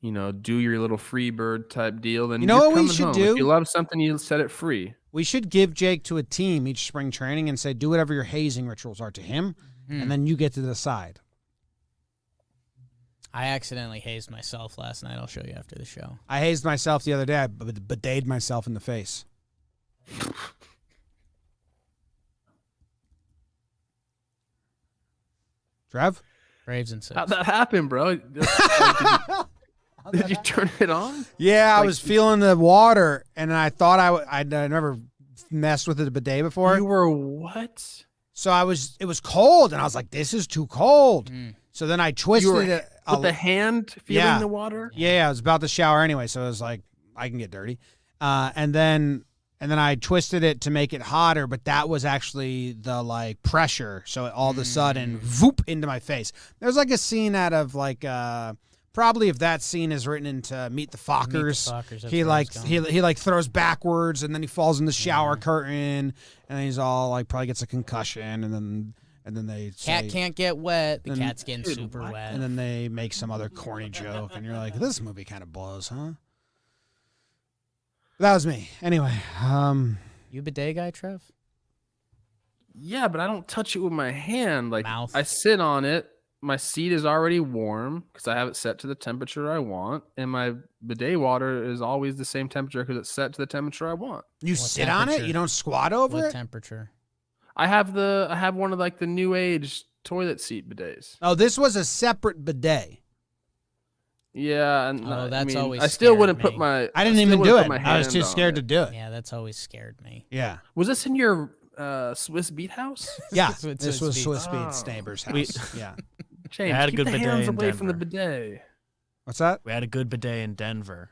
S2: do your little free bird type deal. Then
S1: You know
S2: you're
S1: what we
S2: coming
S1: should
S2: home.
S1: do?
S2: If you love something, you set it free.
S1: We should give Jake to a team each spring training and say, do whatever your hazing rituals are to him, and then you get to decide.
S3: I accidentally hazed myself last night. I'll show you after the show.
S1: I hazed myself the other day. I bidetted myself in the face. Trev?
S3: Braves and 6.
S2: How'd that happen, bro? Did you turn it on?
S1: Yeah, I
S2: Like-
S1: was feeling the water, and I thought I'd never messed with a bidet before.
S2: You were what?
S1: So it was cold, and I was like, this is too cold.
S3: Mm.
S1: So then I twisted
S2: You were
S1: it.
S2: with the hand feeling
S1: Yeah.
S2: the water?
S1: Yeah, I was about to shower anyway, so I was like, I can get dirty. And then I twisted it to make it hotter, but that was actually the like pressure. So all of a sudden, voop into my face. There's like a scene out of like probably if that scene is written into Meet the Fockers.
S3: Fockers, that's
S1: He
S3: where I
S1: like
S3: was
S1: he like throws backwards and then he falls in the shower curtain and then he's all like probably gets a concussion and then they
S3: Cat
S1: say,
S3: can't get wet. The
S1: Then-
S3: cat's getting
S2: Dude,
S3: super
S2: what?
S3: wet.
S1: and then they make some other corny joke and you're like, this movie kind of blows, huh? That was me. Anyway,
S3: You bidet guy, Trev?
S2: Yeah, but I don't touch it with my hand. Like
S3: Mouth.
S2: I sit on it my seat is already warm because I have it set to the temperature I want, and my bidet water is always the same temperature because it's set to the temperature I want.
S1: You
S3: What
S1: sit on it?
S3: temperature?
S1: You don't squat over
S3: What
S1: it?
S3: temperature?
S2: I have one of like the new age toilet seat bidets.
S1: Oh, this was a separate bidet.
S2: Yeah, and
S3: Oh, that's always
S2: I still
S3: scared
S2: wouldn't put
S3: me.
S2: my.
S1: I didn't
S2: still
S1: even
S2: wouldn't
S1: do
S2: put
S1: it.
S2: my
S1: I was too
S2: hand
S1: scared to
S2: on it.
S1: do it.
S3: Yeah, that's always scared me.
S1: Yeah.
S2: Was this in your Swiss Beat house?
S1: Yeah.
S3: Swiss
S1: This was
S3: Beats.
S1: Swiss
S2: Oh.
S1: Beats neighbor's house. Yeah.
S2: James,
S4: had a
S2: keep
S4: good
S2: the
S4: bidet
S2: hands
S4: in
S2: away from the
S4: Denver.
S2: bidet.
S1: What's that?
S4: We had a good bidet in Denver.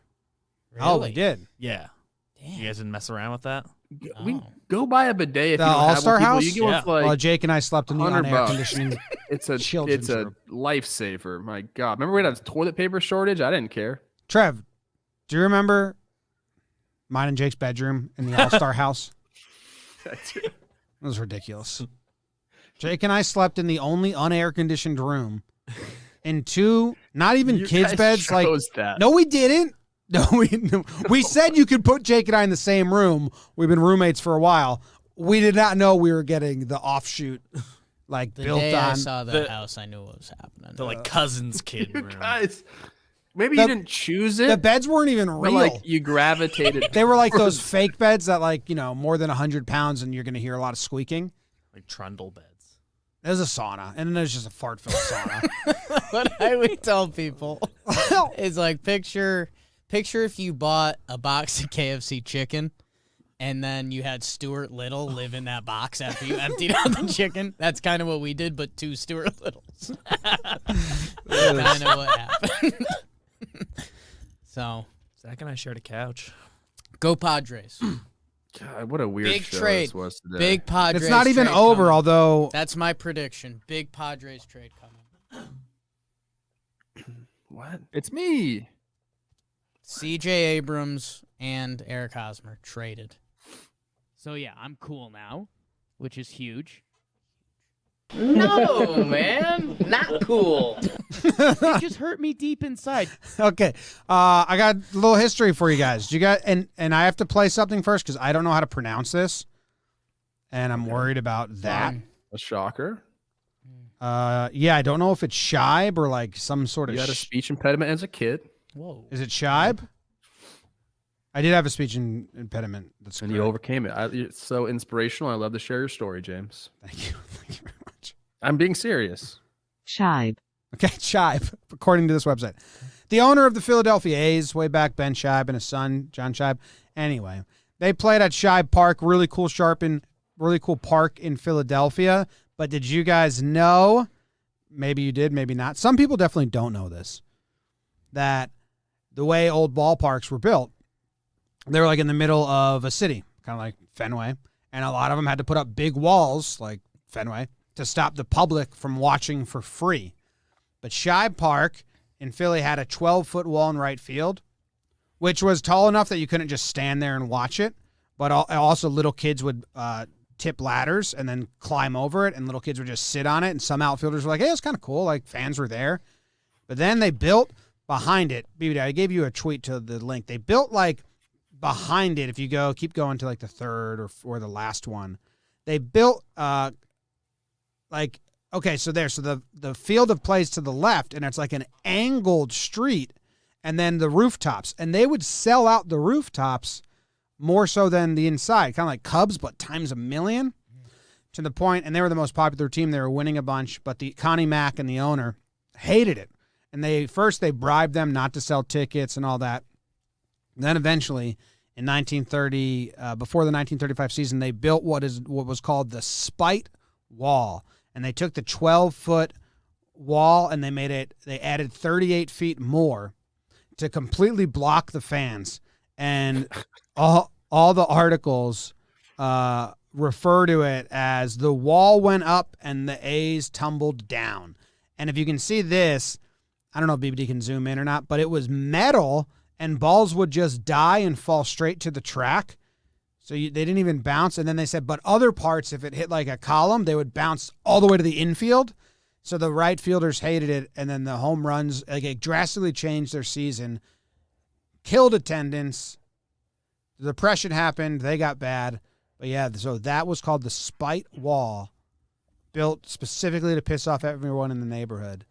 S1: Oh, we
S3: Really?
S1: did.
S4: Yeah.
S3: Damn.
S4: You guys didn't mess around with that?
S2: We
S3: Oh.
S2: go buy a bidet if
S1: The
S2: you don't have
S1: All-Star
S2: one. People,
S1: house?
S2: You go
S4: Yeah.
S2: with like
S1: Well, Jake and I slept in the
S2: $100
S1: on-air conditioning.
S2: it's
S1: children's
S2: a
S1: room.
S2: lifesaver. My God, remember we had a toilet paper shortage? I didn't care.
S1: Trev, do you remember mine and Jake's bedroom in the All-Star house? It was ridiculous. Jake and I slept in the only unair-conditioned room in two, not even
S2: You
S1: kids'
S2: guys
S1: beds. Like,
S2: chose that.
S1: no, we didn't. No, we said you could put Jake and I in the same room. We've been roommates for a while. We did not know we were getting the offshoot, like
S3: The
S1: built
S3: day
S1: on.
S3: I saw that
S4: the-
S3: house, I knew what was happening.
S4: The like cousin's kid
S2: You
S4: room.
S2: guys, maybe
S1: The-
S2: you didn't choose it.
S1: The beds weren't even
S2: but
S1: real.
S2: like you gravitated.
S1: They were like those fake beds that, like, more than 100 pounds, and you're going to hear a lot of squeaking.
S4: Like trundle beds.
S1: There's a sauna, and then there's just a fart-filled sauna.
S3: What I would tell people is like picture if you bought a box of KFC chicken and then you had Stuart Little live in that box after you emptied out the chicken. That's kind of what we did, but 2 Stuart Littles. Kind of what happened. So,
S4: Zach and I shared a couch.
S3: go Padres.
S2: God, what a weird
S3: Big
S2: show
S3: trade.
S2: this was today.
S3: Big Padres.
S1: It's not even
S3: trade
S1: over,
S3: coming.
S1: although
S3: That's my prediction. Big Padres trade coming.
S2: What? It's me.
S3: C.J. Abrams and Eric Hosmer traded.
S6: So yeah, I'm cool now, which is huge.
S5: No, man. Not cool.
S6: It just hurt me deep inside.
S1: okay. I got a little history for you guys. You got and I have to play something first because I don't know how to pronounce this, and I'm worried about that.
S2: A shocker.
S1: Yeah, I don't know if it's Shibe or like some sort of.
S2: You had a speech impediment as a kid,
S3: Whoa.
S1: Is it Shibe? I did have a speech impediment. That's
S2: and you
S1: correct.
S2: overcame it. It's so inspirational. I love to share your story, James.
S1: Thank you. Thank you very much.
S2: I'm being serious.
S7: Shibe.
S1: Okay, Shibe, according to this website. The owner of the Philadelphia A's, way back, Ben Shibe, and his son, John Shibe. Anyway, they played at Shibe Park, really cool park in Philadelphia. But did you guys know, maybe you did, maybe not, some people definitely don't know this, that the way old ballparks were built, they were like in the middle of a city, kind of like Fenway, and a lot of them had to put up big walls, like Fenway, to stop the public from watching for free. But Shibe Park in Philly had a 12-foot wall in right field, which was tall enough that you couldn't just stand there and watch it, but also little kids would tip ladders and then climb over it, and little kids would just sit on it, and some outfielders were like, hey, it's kind of cool, like fans were there. But then they built behind it. BBD, I gave you a tweet to the link. They built like behind it, if you keep going to like the third or the last one, they built so the field of plays to the left, and it's like an angled street, and then the rooftops, and they would sell out the rooftops more so than the inside, kind of like Cubs, but times a million, to the point, and they were the most popular team. They were winning a bunch, but the Connie Mack and the owner hated it, and they bribed them not to sell tickets and all that. And then eventually, in 1930, before the 1935 season, they built what was called the Spite Wall, and they took the 12-foot wall and they added 38 feet more to completely block the fans. And all the articles refer to it as the wall went up and the A's tumbled down. And if you can see this, I don't know if BBD can zoom in or not, but it was metal, and balls would just die and fall straight to the track. So they didn't even bounce. And then they said, but other parts, if it hit like a column, they would bounce all the way to the infield. So the right fielders hated it. And then the home runs, like, it drastically changed their season, killed attendance. The depression happened. They got bad. But yeah, so that was called the Spite Wall built specifically to piss off everyone in the neighborhood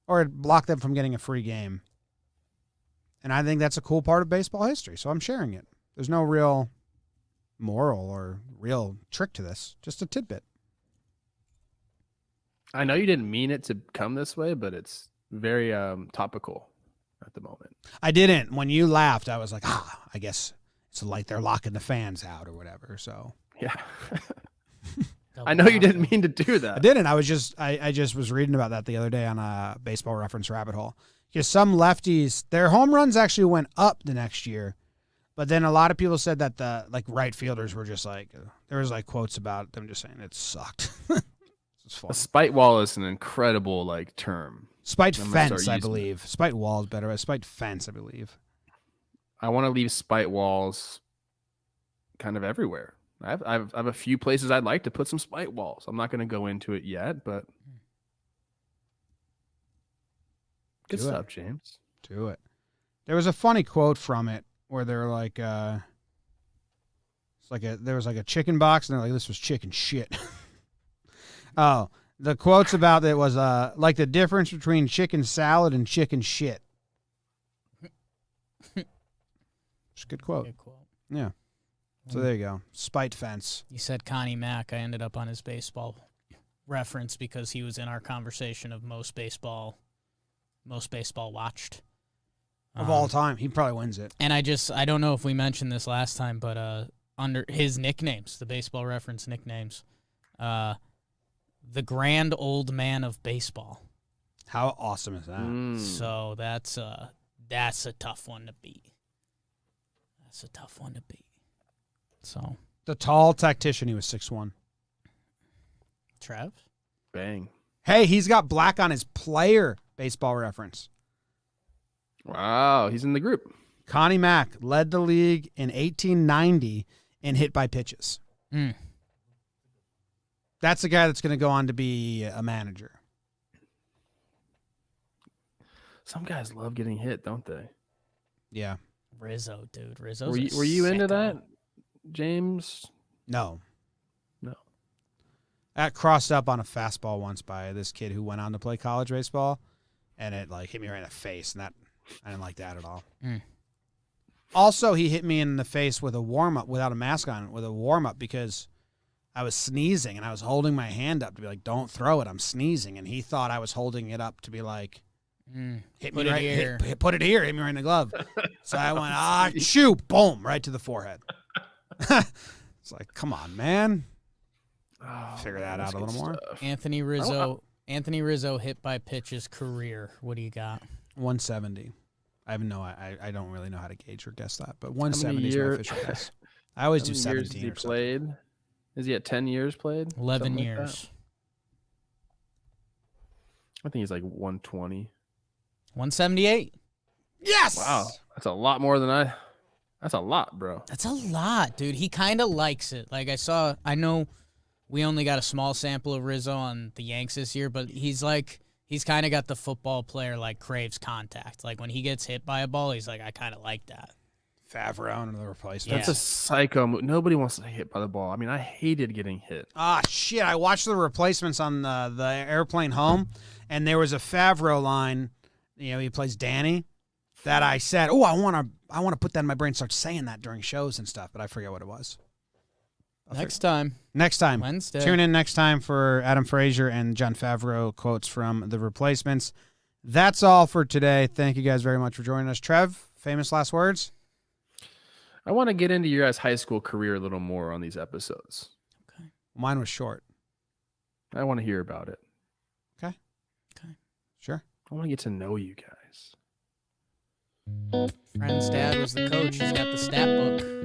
S1: or block them from getting a free game. And I think that's a cool part of baseball history, so I'm sharing it. There's no real moral or real trick to this, just a tidbit.
S2: I know you didn't mean it to come this way, but it's very topical at the moment.
S1: I didn't. When you laughed, I was like, I guess it's like they're locking the fans out or whatever. So
S2: Yeah. I know you didn't mean to do that.
S1: I didn't. I just was reading about that the other day on a Baseball Reference rabbit hole. Because some lefties, their home runs actually went up the next year. But then a lot of people said that the right fielders were just like, there was quotes about them just saying it sucked. It's fun.
S2: A spite wall is an incredible term.
S1: Spite
S2: I'm gonna
S1: fence,
S2: start
S1: I
S2: using
S1: believe. Spite wall is better. Spite fence, I believe.
S2: I want to leave spite walls kind of everywhere. I have a few places I'd like to put some spite walls. I'm not going to go into it yet, but good
S1: Do it.
S2: stuff, James.
S1: Do it. There was a funny quote from it where they're like, there was a chicken box, and they're like, this was chicken shit. Oh, the quotes about it was like the difference between chicken salad and chicken shit. It's a good quote.
S3: Good quote.
S1: Yeah. So there you go. Spite fence.
S3: You said Connie Mack. I ended up on his baseball reference because he was in our conversation of most baseball watched.
S1: Of all time. He probably wins it.
S3: And I don't know if we mentioned this last time, but under his nicknames, the Baseball Reference nicknames, the grand old man of baseball.
S1: How awesome is that?
S3: So that's a tough one to beat. That's a tough one to beat. So
S1: The tall tactician, he was 6'1".
S3: Trev?
S2: Bang.
S1: Hey, he's got black on his player, Baseball Reference.
S2: Wow, he's in the group.
S1: Connie Mack led the league in 1890 in hit by pitches. That's the guy that's going to go on to be a manager.
S2: Some guys love getting hit, don't they?
S1: Yeah.
S3: Rizzo, dude. Rizzo's
S2: Were you into
S3: sicko.
S2: that, James?
S1: No.
S2: No.
S1: That crossed up on a fastball once by this kid who went on to play college baseball, and it hit me right in the face, and I didn't like that at all. Also, he hit me in the face with a warm-up, without a mask on, with a warm-up because I was sneezing, and I was holding my hand up to be like, don't throw it, I'm sneezing. And he thought I was holding it up to be like, hit
S3: Put
S1: me
S3: it
S1: right
S3: here.
S1: put it here, hit me right in the glove. So I went, shoot, boom, right to the forehead. It's like, come on, man. Figure that out a little more.
S3: Anthony Rizzo hit by pitches career. What do you got?
S1: 170. I don't really know how to gauge or guess that, but 170 is my
S2: year-
S1: official guess. I always do
S2: How many years
S1: 17
S2: has he
S1: or something.
S2: played? Is he at 10 years played?
S3: 11
S2: Something like
S3: years.
S2: that? I think he's 120.
S3: 178.
S1: Yes!
S2: Wow, that's a lot more than That's a lot, bro.
S3: That's a lot, dude. He kind of likes it. I know we only got a small sample of Rizzo on the Yanks this year, but he's kind of got the football player craves contact. When he gets hit by a ball, he's like, I kind of like that.
S1: Favreau and the replacement.
S2: That's a psycho move. Nobody wants to get hit by the ball. I mean, I hated getting hit.
S1: Ah, shit. I watched the replacements on the airplane home, and there was a Favreau line. He plays Danny. That I said, I want to put that in my brain, start saying that during shows and stuff, but I forget what it was.
S3: Next time. Wednesday.
S1: Tune in next time for Adam Frazier and John Favreau quotes from The Replacements. That's all for today. Thank you guys very much for joining us. Trev, famous last words?
S2: I want to get into your guys' high school career a little more on these episodes.
S3: Okay.
S1: Mine was short.
S2: I want to hear about it.
S1: Okay. Sure.
S2: I want to get to know you guys.
S3: Friend's dad was the coach. He's got the stat book.